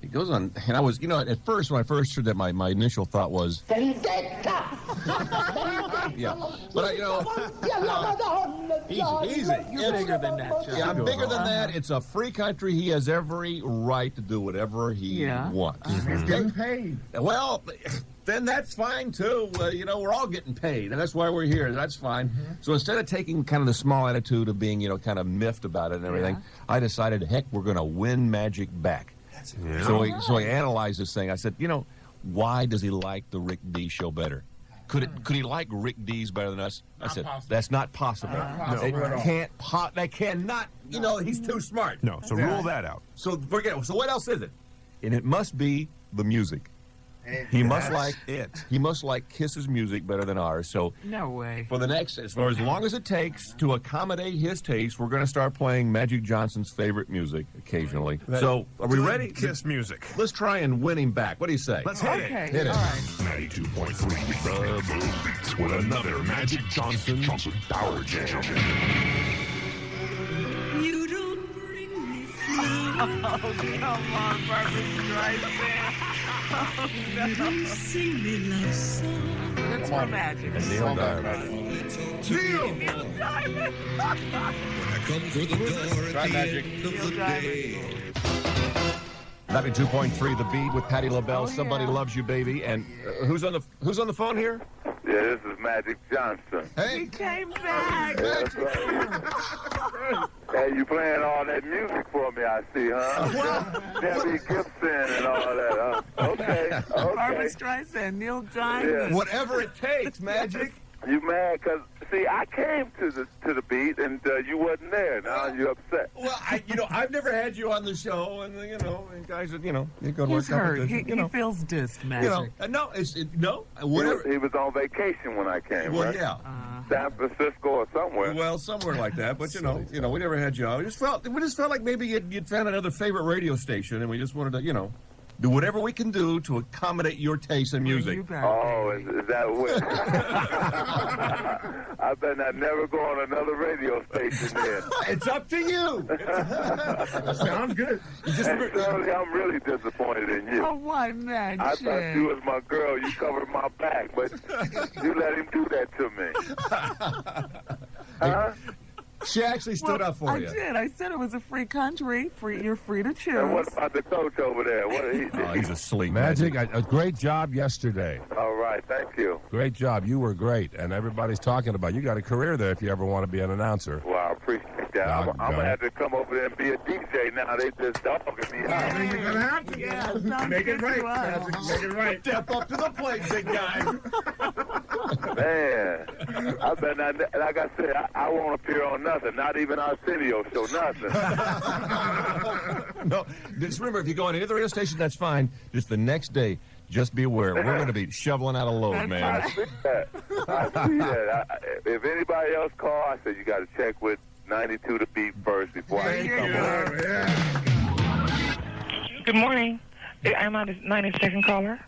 he goes on, and I was, you know, at first when I first heard that, my initial thought was, yeah, but you know, easy. You're bigger than that. Just Yeah, I'm go bigger on. than that. It's a free country. He has every right to do whatever he wants. He's getting paid. Well, then that's fine too. You know, we're all getting paid, and that's why we're here. That's fine. So instead of taking kind of the small attitude of being, you know, kind of miffed about it and everything, I decided, heck, we're going to win Magic back. Yeah. So he analyzed this thing. I said, you know, why does he like the Rick D show better? Could he like Rick D's better than us? I said, that's not possible. They cannot. You know, he's too smart. No, so rule that out. So forget it. So what else is it? And it must be the music. He must like it. He must like Kiss's music better than ours. So No way. for the next, for as long as it takes to accommodate his taste, we're going to start playing Magic Johnson's favorite music occasionally. So are we ready? Kiss music. Let's try and win him back. What do you say? Let's hit Okay. Hit it. All right. 92.3 The Beat with another Magic Johnson Power Jam. You don't bring me Oh, come on, Barbara Streisand. Oh, no. You don't sing me love song. That's for Magic. And Neil Diamond. Neil Diamond. Come through the door Try at the Magic. end of the day. 92.3 The Beat with Patti LaBelle. Somebody loves you, baby. And who's on the phone here? Yeah, this is Magic Johnson. Hey, He came back. That's right. Hey, you playing all that music for me, I see, huh? Debbie Gibson and all that, huh? Okay. Barbara Streisand, Neil Diamond. Yeah. whatever it takes, Magic. You mad? Because, see, I came to the beat, and you wasn't there. Now you're upset. Well, I've never had you on the show, and and guys, you go to He's work hurt. out. He feels dissed, Magic. Whatever. He was on vacation when I came, Well, right? yeah. San Francisco or somewhere. Well, somewhere like that, but we never had you on. We just felt like maybe you'd found another favorite radio station, and we just wanted to, do whatever we can do to accommodate your taste in music. Oh, is that what? I bet I never go on another radio station then. It's up to you. Sounds good. Shirley, I'm really disappointed in you. Oh, why, Magic? I thought you was my girl. You covered my back, but you let him do that to me. Huh? She actually stood up for you. I did. I said it was a free country. You're free to choose. And what about the coach over there? He's asleep. Magic, a great job yesterday. All right, thank you. Great job. You were great, and everybody's talking about you. Got a career there if you ever want to be an announcer. Well, I appreciate that. I'm going to have to come over there and be a DJ now. They just dogging me out. You're going to have to. Yeah, Make it right, Magic. Make it right. Step up to the plate, big guy. Man, I bet not, like I said, I won't appear on nothing, not even Arsenio show, nothing. No, just remember, if you go on any other radio station, that's fine. Just the next day, just be aware, we're going to be shoveling out a load, man. I see that. If anybody else call, I said you got to check with 92 to beat first before I come on. Good morning. I'm on the 92nd caller.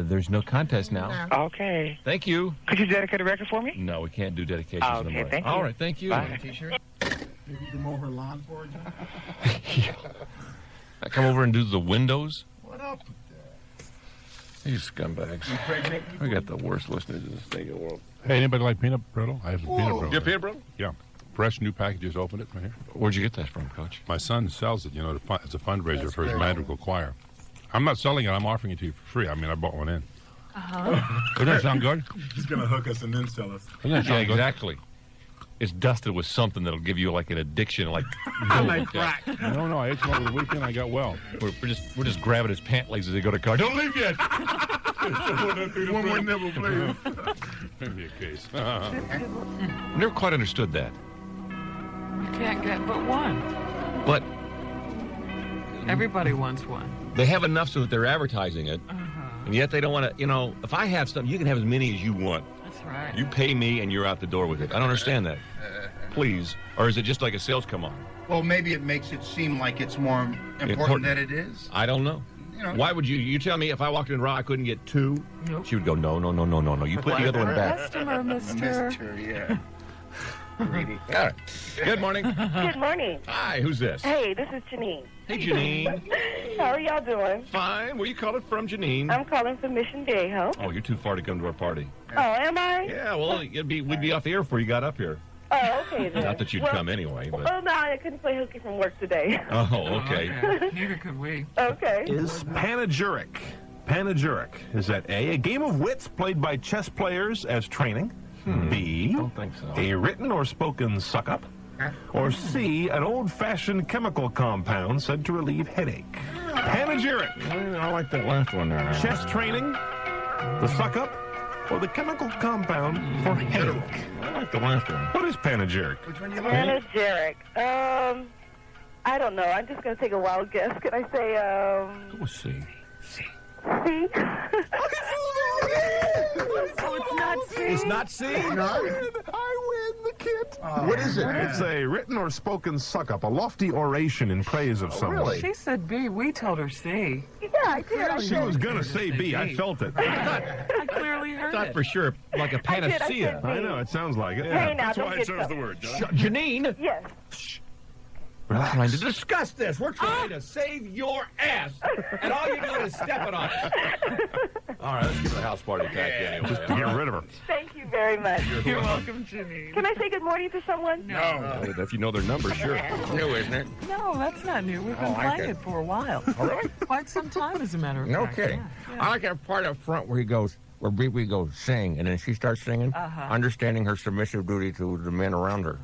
There's no contest now. Okay. Thank you. Could you dedicate a record for me? No, we can't do dedications in the Okay, morning. thank you. All right, thank you. Bye. T-shirt? Maybe you can mow her lawn for her, John? I come over and do the windows. What up? These scumbags. We got the worst listeners in the state of the world. Hey, anybody like peanut brittle? I have some peanut brittle. You have peanut brittle? Yeah. Fresh new package. Just opened it right here. Where'd you get that from, Coach? My son sells it, as a fundraiser for his madrigal choir. I'm not selling it. I'm offering it to you for free. I mean, I bought one in. Doesn't that sound good? He's going to hook us and then sell us. Doesn't that sound good? Exactly. It's dusted with something that'll give you like an addiction, like crack. No, I ate some over the weekend. I got well. We're just grabbing his pant legs as they go to car. Don't leave yet. One more nibble, please. Maybe a case. Never quite understood that. You can't get but one. But Everybody wants one. they have enough so that they're advertising it, and yet they don't want to. If I have something, you can have as many as you want. That's right. You pay me, and you're out the door with it. I don't understand that. Please, or is it just like a sales come on? Well, maybe it makes it seem like it's more important than it is. I don't know. Why would you tell me if I walked in raw I couldn't get two? Nope. She would go, no. You put the other one back. Customer, mister. Yeah. All right. Good morning. Good morning. Hi, who's this? Hey, this is Janine. Hey, Janine. How are y'all doing? Fine. Where you calling from, Janine? I'm calling from Mission Viejo. Oh, you're too far to come to our party. Oh, am I? Yeah, well, we'd be off the air before you got up here. Oh, okay then. Not that you'd come anyway, but... Well, no, I couldn't play hooky from work today. Oh, okay. Neither could we. Okay. Is panegyric. Panegyric. Is that A, game of wits played by chess players as training? B, Don't think so. a written or spoken suck-up? Or C, an old-fashioned chemical compound said to relieve headache? Panegyric. I like that last one there. Chess training, the suck-up, or the chemical compound for headache? I like the last one. What is panegyric? Panegyric. I don't know. I'm just going to take a wild guess. Can I say, Go with C. C? Oh, it's not C. It's not C? I win the kit. What is it? It's a written or spoken suck-up, a lofty oration in praise of someone. really? She said B. We told her C. Yeah, I did. She was going to say B. I felt it. I clearly heard Thought it. for sure like a panacea. I know, it sounds like it. Hey, now, That's don't why get it says so- the word. Janine, Yes. we're not trying to discuss this. We're trying to save your ass, and all you're doing is stepping on it. All right, let's get the house party back anyway. Just to get rid of her. Thank you very much. You're welcome, Janine. Can I say good morning to someone? No. If you know their number, sure. New, isn't it? No, that's not new. We've been playing it for a while. Quite some time, as a matter of fact. Okay. Yeah. I like that part up front where he goes, where BB goes, sing, and then she starts singing, understanding her submissive duty to the men around her.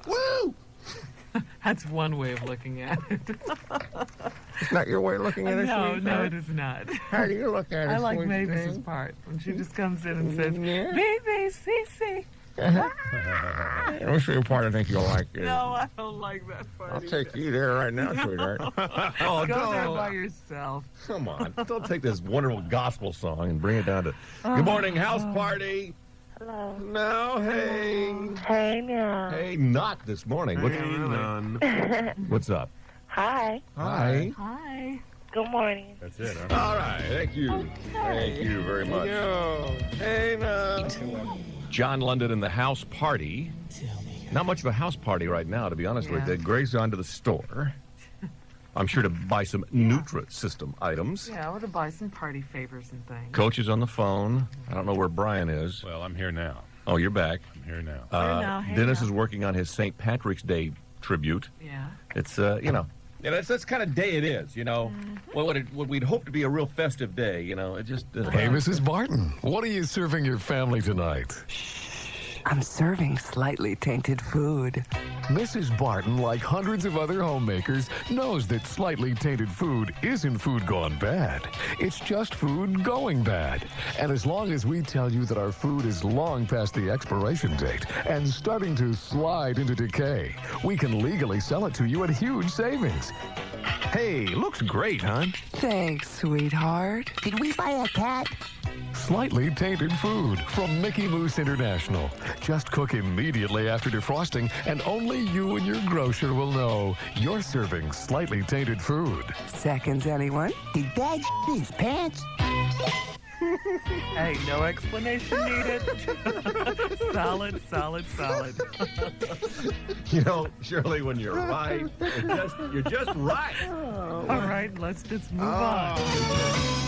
Woo! That's one way of looking at it. It's not your way of looking at it, No, sweetheart? no, it is not. How do you look at it, I like sweet Mavis's thing? part when she just comes in and says, Yeah. BBCC. What's the part I think you'll like? Is, No, I don't like that part. I'll take you there right now, sweetheart. Oh, Go there no. by yourself. Come on. Don't take this wonderful gospel song and bring it down to... Good morning, house party. Hello. No, hey. Hey, now. Hey, not this morning. What's up? Hi. Hi. Hi. Good morning. That's it, huh? All right. Thank you. Thank you very much. Hey, now. John London and the house party. Not much of a house party right now, to be honest with you. Gray's gone to the store. I'm sure to buy some Nutri-System items. Yeah, or to buy some party favors and things. Coach is on the phone. I don't know where Brian is. Well, I'm here now. Oh, you're back. I'm here now. Hey Dennis now. is working on his St. Patrick's Day tribute. Yeah. It's, yeah, that's kind of day it is, Well, what we'd hope to be a real festive day, it just... Hey, Mrs. Barton, what are you serving your family tonight? I'm serving slightly tainted food. Mrs. Barton, like hundreds of other homemakers, knows that slightly tainted food isn't food gone bad. It's just food going bad. And as long as we tell you that our food is long past the expiration date and starting to slide into decay, we can legally sell it to you at huge savings. Hey, looks great, hon. Thanks, sweetheart. Did we buy a cat? Slightly tainted food from Mickey Moose International. Just cook immediately after defrosting, and only you and your grocer will know you're serving slightly tainted food. Seconds, anyone? Did Dad his pants? Hey, no explanation needed. Solid. You know, Shirley, when you're right, you're just right. All right, let's just move on.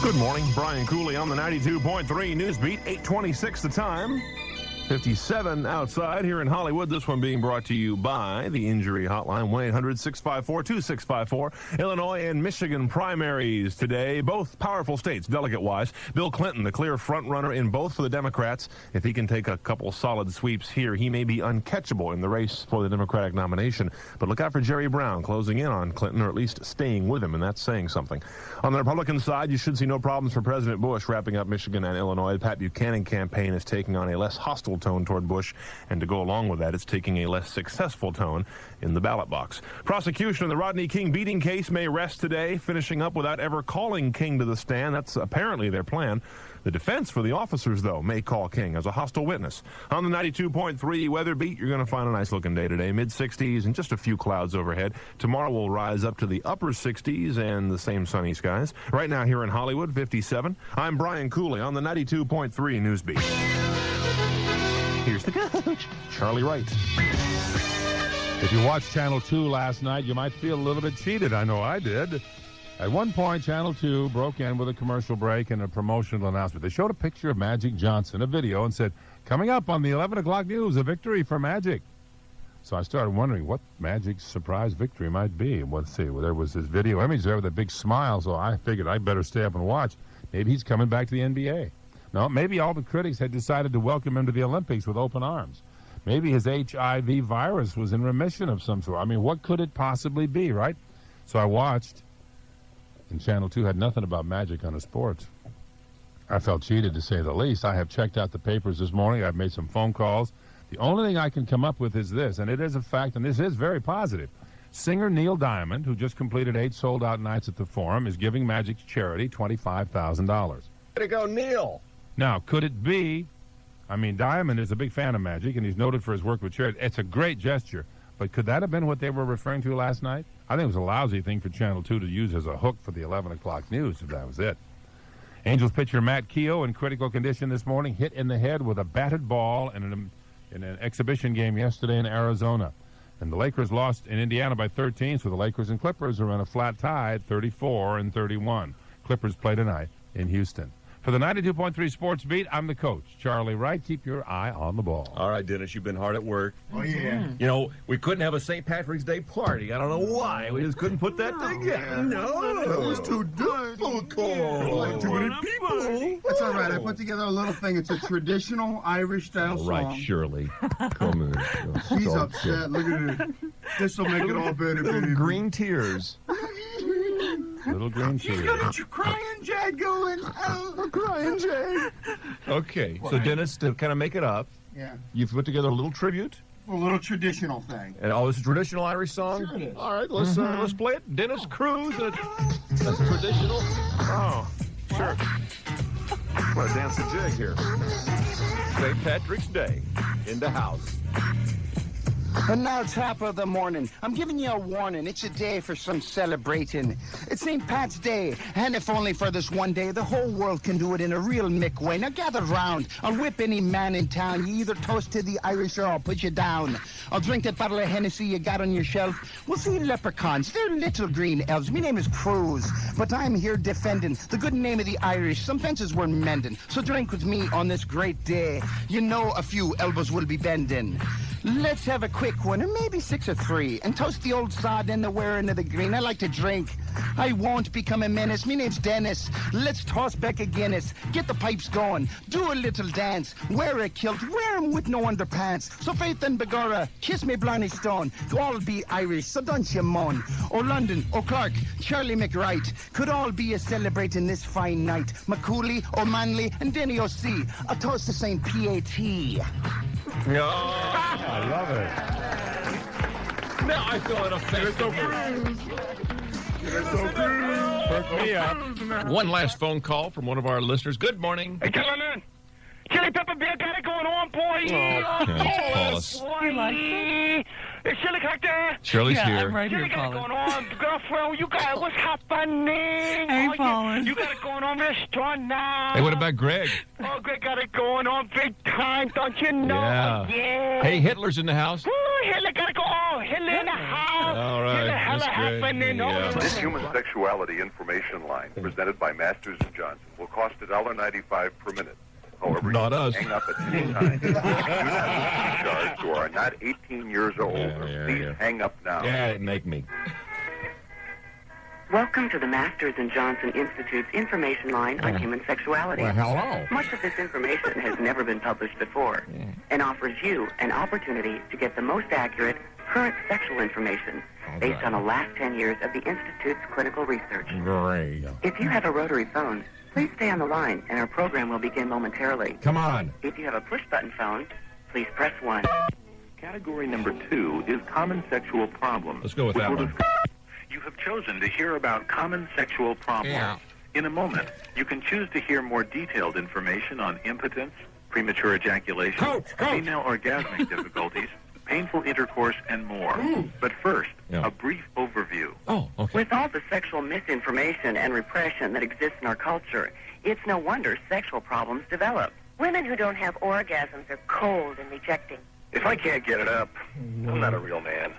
Good morning. Brian Cooley on the 92.3 Newsbeat. 8:26 the time. 57 outside here in Hollywood. This one being brought to you by the Injury Hotline, 1-800-654-2654. Illinois and Michigan primaries today, both powerful states, delegate-wise. Bill Clinton, the clear front-runner in both for the Democrats. If he can take a couple solid sweeps here, he may be uncatchable in the race for the Democratic nomination. But look out for Jerry Brown closing in on Clinton, or at least staying with him, and that's saying something. On the Republican side, you should see no problems for President Bush wrapping up Michigan and Illinois. The Pat Buchanan campaign is taking on a less hostile tone toward Bush, and to go along with that, it's taking a less successful tone in the ballot box. Prosecution of the Rodney King beating case may rest today, finishing up without ever calling King to the stand. That's apparently their plan. The defense for the officers, though, may call King as a hostile witness. On the 92.3 weather beat, you're going to find a nice-looking day today. Mid-60s and just a few clouds overhead. Tomorrow will rise up to the upper 60s and the same sunny skies. Right now here in Hollywood, 57. I'm Brian Cooley on the 92.3 Newsbeat. Here's the coach, Charlie Wright. If you watched Channel 2 last night, you might feel a little bit cheated. I know I did. At one point, Channel 2 broke in with a commercial break and a promotional announcement. They showed a picture of Magic Johnson, a video, and said, coming up on the 11 o'clock news, a victory for Magic. So I started wondering what Magic's surprise victory might be. Let's see. Well, there was this video image there with a big smile, so I figured I'd better stay up and watch. Maybe he's coming back to the NBA. No, maybe all the critics had decided to welcome him to the Olympics with open arms. Maybe his HIV virus was in remission of some sort. I mean, what could it possibly be, right? So I watched, and Channel 2 had nothing about Magic on the sports. I felt cheated, to say the least. I have checked out the papers this morning. I've made some phone calls. The only thing I can come up with is this, and it is a fact, and this is very positive. Singer Neil Diamond, who just completed 8 sold-out nights at the Forum, is giving Magic's charity $25,000. Way to go, Neil. Now, could it be, I mean, Diamond is a big fan of Magic, and he's noted for his work with charity. It's a great gesture, but could that have been what they were referring to last night? I think it was a lousy thing for Channel 2 to use as a hook for the 11 o'clock news, if that was it. Angels pitcher Matt Keogh, in critical condition this morning, hit in the head with a batted ball in an exhibition game yesterday in Arizona. And the Lakers lost in Indiana by 13, so the Lakers and Clippers are in a flat tie at 34-31. Clippers play tonight in Houston. For the 92.3 Sports Beat, I'm the coach, Charlie Wright. Keep your eye on the ball. All right, Dennis, you've been hard at work. Oh, yeah. You know, we couldn't have a St. Patrick's Day party. I don't know why. We just couldn't put that together. No, it was too difficult. Like too many people. That's all right. I put together a little thing. It's a traditional Irish-style song. All right, Shirley. Come in. She's upset. Look at it. This will make it all better, baby. Green tears. Little green tears. She's got your crying Jade going. Oh, crying Jade. Okay, so Dennis, to kind of make it up, you've put together a little tribute. A little traditional thing. And this is a traditional Irish song? Sure it is. All right, let's play it. Dennis Cruz. That's traditional. Oh, sure. I'm going to dance a jig here. St. Patrick's Day in the house. And now, top of the morning, I'm giving you a warning. It's a day for some celebrating. It's St. Pat's Day, and if only for this one day, the whole world can do it in a real Mick way. Now gather round. I'll whip any man in town. You either toast to the Irish or I'll put you down. I'll drink that bottle of Hennessy you got on your shelf. We'll see leprechauns. They're little green elves. My name is Cruz, but I'm here defending the good name of the Irish. Some fences we're mending, so drink with me on this great day. You know a few elbows will be bending. Let's have a quick one, or maybe 6 or 3, and toast the old sod and the wearing of the green. I like to drink. I won't become a menace. Me name's Dennis. Let's toss back a Guinness. Get the pipes going. Do a little dance. Wear a kilt. Wear 'em with no underpants. So Faith and Begorra, kiss me Blarney Stone. Go all be Irish, so don't you moan. O London, O Clark, Charlie McWright could all be a celebrating this fine night. Macaulay, O'Manley, and Denny O'C. A toast to St. P.A.T. I love it. Now I feel it affects me. You're so cruise. Perk me up. One last phone call from one of our listeners. Good morning. Hey, gentlemen. Chili Pepper Beer got it going on, boy. Paulus. He likes it. Is Shirley back there? Shirley's here. Right Shirley got it going on. Girlfriend, you got it. What's happening? Hey, Paulus. You got it going on real strong now. Hey, what about Greg? Oh, Greg got it going on big time, don't you know? Yeah. Hey, Hitler's in the house. Woo, Hitler got it go. Oh, Hitler in the house. All right. Hitler hella That's great. happening. Yeah. This human sexuality information line, presented by Masters and Johnson, will cost $1.95 per minute. However, Not you can us. hang up at any time. Do not be charged or are not 18 years or older. Please hang up now. Yeah, make me. Welcome to the Masters and Johnson Institute's information line on human sexuality. Well, hello. Much of this information has never been published before and offers you an opportunity to get the most accurate, current sexual information based on the last 10 years of the Institute's clinical research. Great. If you have a rotary phone, please stay on the line and our program will begin momentarily. Come on. If you have a push-button phone, please press 1. Category number 2 is common sexual problems. Let's go with that one. You have chosen to hear about common sexual problems. Yeah. In a moment, you can choose to hear more detailed information on impotence, premature ejaculation, Coach. female orgasmic difficulties, painful intercourse, and more. But first, a brief overview. Oh, okay. With all the sexual misinformation and repression that exists in our culture, it's no wonder sexual problems develop. Women who don't have orgasms are cold and rejecting. If I can't get it up, I'm not a real man.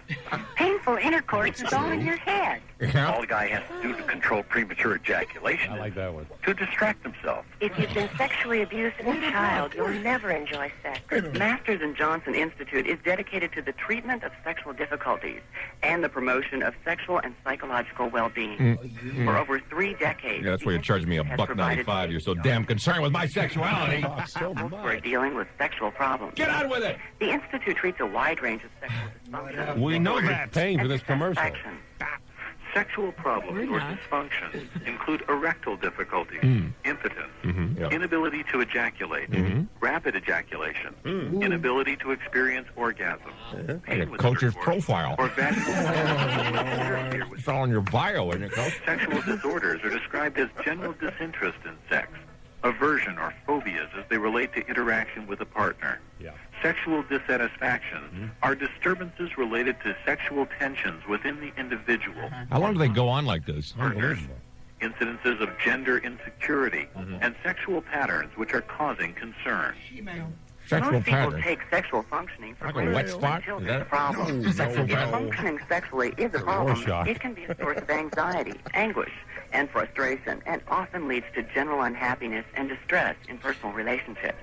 Painful intercourse is all in your head. All the guy has to do to control premature ejaculation I like that one. is to distract himself. If you've been sexually abused as a child, you'll never enjoy sex. Masters and Johnson Institute is dedicated to the treatment of sexual difficulties and the promotion of sexual and psychological well-being. For over 3 decades, Yeah, that's why you charge me $1.95. You're so damn concerned with my sexuality. we're dealing with sexual problems. Get on with it. The Institute treats a wide range of sexual dysfunction. We know that. Paying for this commercial. Satisfaction. Sexual problems or dysfunctions include erectile difficulties, impotence, inability to ejaculate, rapid ejaculation, inability to experience orgasm, pain with Coach's intercourse, profile. or vaginal It's all in your bio, isn't it, Coach? Sexual disorders are described as general disinterest in sex, aversion or phobias as they relate to interaction with a partner. Sexual dissatisfaction are disturbances related to sexual tensions within the individual. How long do they go on like this? Partners, incidences of gender insecurity, and sexual patterns which are causing concern. Sexual Most people pattern. take sexual functioning for Like a wet granted spot? until Is there's a that- problem. No, sexual If pattern. functioning sexually is a problem, it can be a source of anxiety, anguish, and frustration, and often leads to general unhappiness and distress in personal relationships.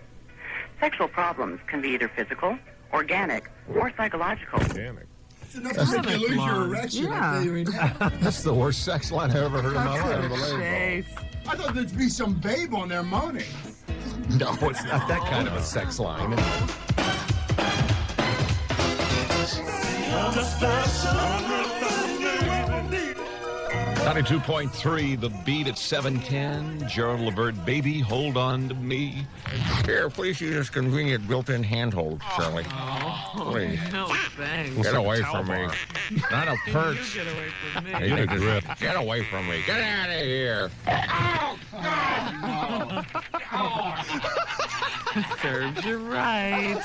Sexual problems can be either physical, organic, or psychological. Organic. It's enough to make you lose your erection. I tell you right now. That's the worst sex line I've ever heard in my life. Unbelievable. I thought there'd be some babe on there moaning. No, it's not that kind of a sex line. 92.3, The Beat at 7:10. Gerald Levert, baby, hold on to me. Here, please use this convenient built-in handhold, Shirley. Please. No, thanks. Get away from me. Not a perch. Get away from me. Hey, Get a just- grip. Get away from me. Get out of here. Serves you right.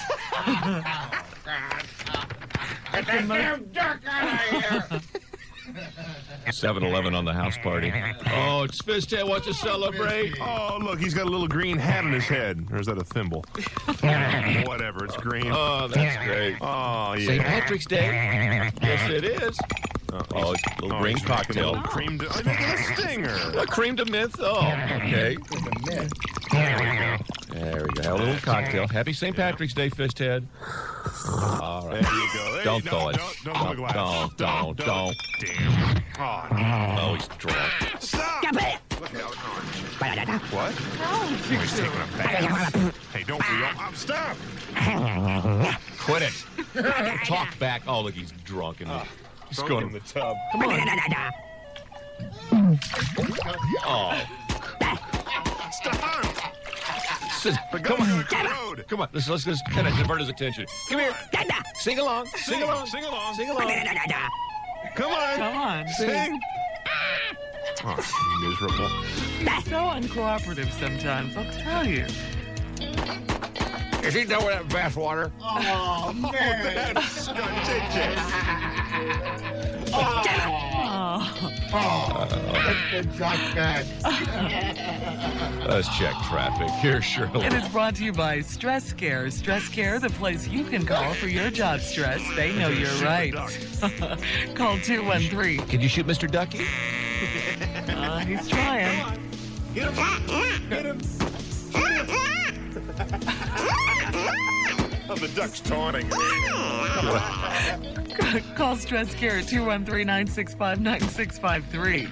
Get that damn duck out of here. 7-Eleven on the house party. Oh, it's Fist Day wants to celebrate. Oh, look, he's got a little green hat on his head. Or is that a thimble? Whatever, it's green. Oh, that's great. Oh, yeah. St. Patrick's Day. Yes, it is. Oh, it's a little green he's making cocktail. A little cream to, I'm making a stinger. A cream de mint. Oh, okay. There we go. Have a little cocktail. Happy St. Patrick's Day, Fisthead. All right. There you go. There Don't you, throw it. Don't throw the glass. Don't. Damn. Oh, no. Oh, he's drunk. Stop. Look out. What? Oh, he's taking a bath. Hey, don't we all... Stop. Quit it. Talk back. Oh, look, he's drunk. And he's going in the tub. Come on. Oh. Stop. Come on. Come on. Let's kind of divert his attention. Come here. Sing along. Sing along. Sing along. Sing along. Come on. Come on. Sing. Oh, miserable. He's so uncooperative sometimes, I'll tell you. Is he done with that bathwater? Oh, man. Let's check traffic. Here's Shirley. It is brought to you by Stress Care. Stress Care, the place you can call for your job stress. They know you're right. Call 213. Can you shoot Mr. Ducky? He's trying. Get him. Get him. Oh, the duck's taunting. Call Stress Care at 213-965-9653.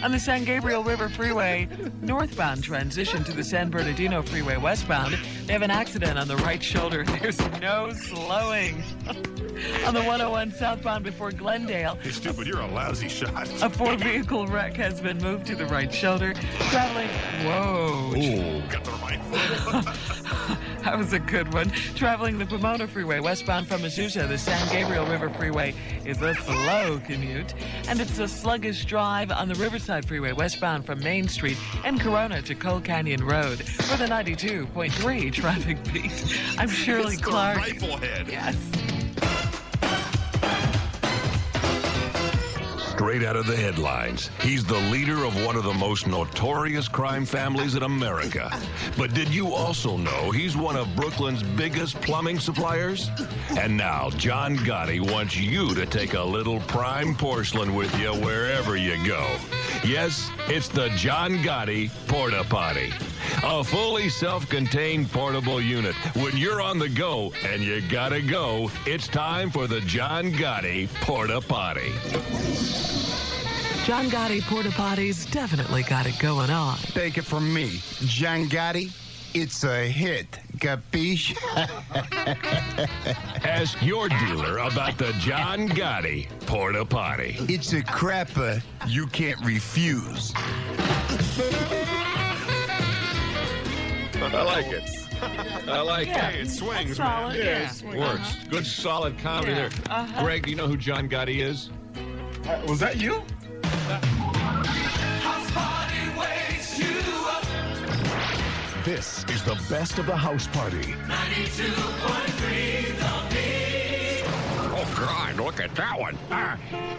On the San Gabriel River Freeway, northbound transition to the San Bernardino Freeway westbound, they have an accident on the right shoulder. There's no slowing. On the 101 southbound before Glendale, Hey, stupid, you're a lousy shot. a four-vehicle wreck has been moved to the right shoulder. Traveling... Whoa. Ooh. Got the right foot. That was a good one. Traveling the Pomona Freeway westbound from Azusa, the San Gabriel River Freeway is a slow commute. And it's a sluggish drive on the Riverside Freeway westbound from Main Street and Corona to Coal Canyon Road. For the 92.3 traffic beat, I'm Shirley Mr. Clark. Riflehead. Yes. Straight out of the headlines, he's the leader of one of the most notorious crime families in America. But did you also know he's one of Brooklyn's biggest plumbing suppliers? And now John Gotti wants you to take a little prime porcelain with you wherever you go. Yes, it's the John Gotti Porta Potty. A fully self-contained portable unit. When you're on the go and you gotta go, it's time for the John Gotti Porta Potty. John Gotti Porta Potties definitely got it going on. Take it from me, John Gotti. It's a hit. Capiche? Ask your dealer about the John Gotti Porta Potty. It's a crapper you can't refuse. I like it. I like Yeah, it. Hey, it swings, solid, man. yeah. it swings. Works. Good, solid comedy Yeah, there. Greg, do you know who John Gotti is? Was that you? This is the best of the house party. Oh, God, look at that one.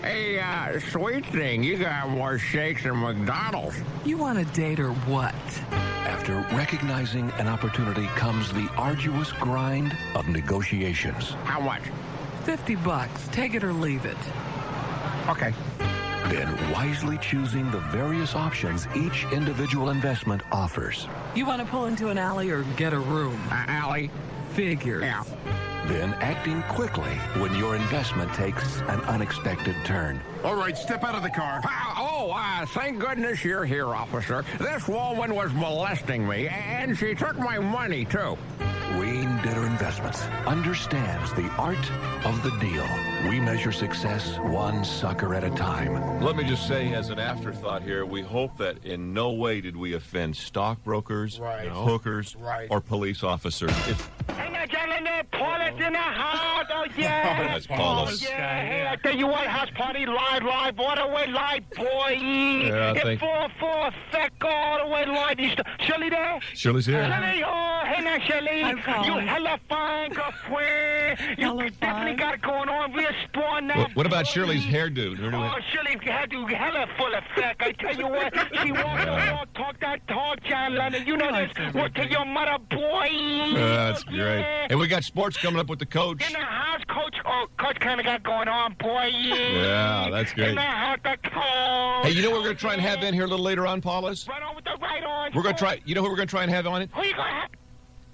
Hey, sweet thing, you got more shakes than McDonald's. You want a date or what? After recognizing an opportunity comes the arduous grind of negotiations. How much? $50. Take it or leave it. Okay. Then wisely choosing the various options each individual investment offers. You want to pull into an alley or get a room? Allie? Figures. Yeah. Then acting quickly when your investment takes an unexpected turn. All right, step out of the car. Thank goodness you're here, officer. This woman was molesting me, and she took my money, too. Wayne Didder Investments understands the art of the deal. We measure success one sucker at a time. Let me just say, as an afterthought here, we hope that in no way did we offend stockbrokers, Right. hookers, Right. or police officers. Hey, now, gentlemen, Paula's in the house. Oh, yeah. That's Paulus. Yeah, hey, I tell you what, house party live, all the way live, boy. Yeah, In full effect, all the way live. Shirley there? Shirley's here. Shirley, oh, hey now, Shirley. Hi, Paulus. You hella fine, girlfriend. You Hella definitely fine. got it going on. Real strong now. What about Shirley's hairdo? Her new Oh, Shirley had to hella full effect. I tell you what, she walked the walk, talk that talk, John Lennon. You know this. What to your mother, boy? That's great. Yeah. And we got sports coming up with the coach. In the house, coach. Oh, coach kind of got going on, boy. Yeah, that's great. In the house, the coach. Hey, you know what we're going to try and have in here a little later on, Paulus? Right on with the right on. We're going to try, you know who we're going to try and have on it? Who you gonna have?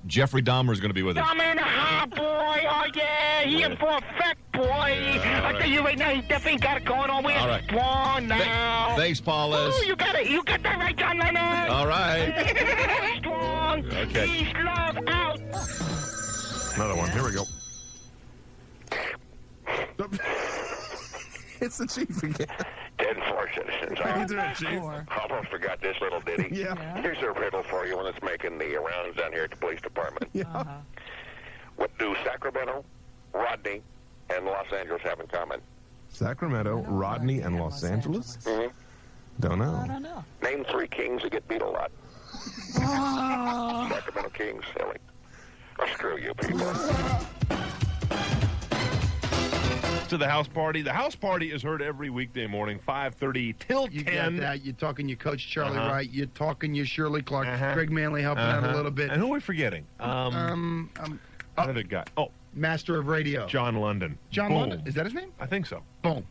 Jeffrey Dahmer is going to be with us. I'm in the house, boy. Oh, yeah. He in for effect, boy. I tell you right now, he definitely got it going on. We're All right. strong now. Thanks, Paulus. Ooh, you got it. You got that right, John Lennon. All right. Strong. Okay. Peace, love, out. Another one. Here we go. It's the chief again. 10-4 citizens. How you doing, Chief? Almost forgot this little ditty. Yeah. Here's a riddle for you, one that's making the rounds down here at the police department. Yeah. What do Sacramento, Rodney, and Los Angeles have in common? Sacramento, Rodney, and Los Angeles? Mm-hmm. Don't know. I don't know. Name 3 kings that get beat a lot. Sacramento Kings, silly. Oh, screw you people. To the house party. The house party is heard every weekday morning, 5:30 till 10. You got that. You're talking your coach Charlie Wright. You're talking your Shirley Clark. Greg Manley helping out a little bit. And who are we forgetting? Another guy. Oh, Master of Radio. John London. John Boom. London. Is that his name? I think so. Boom.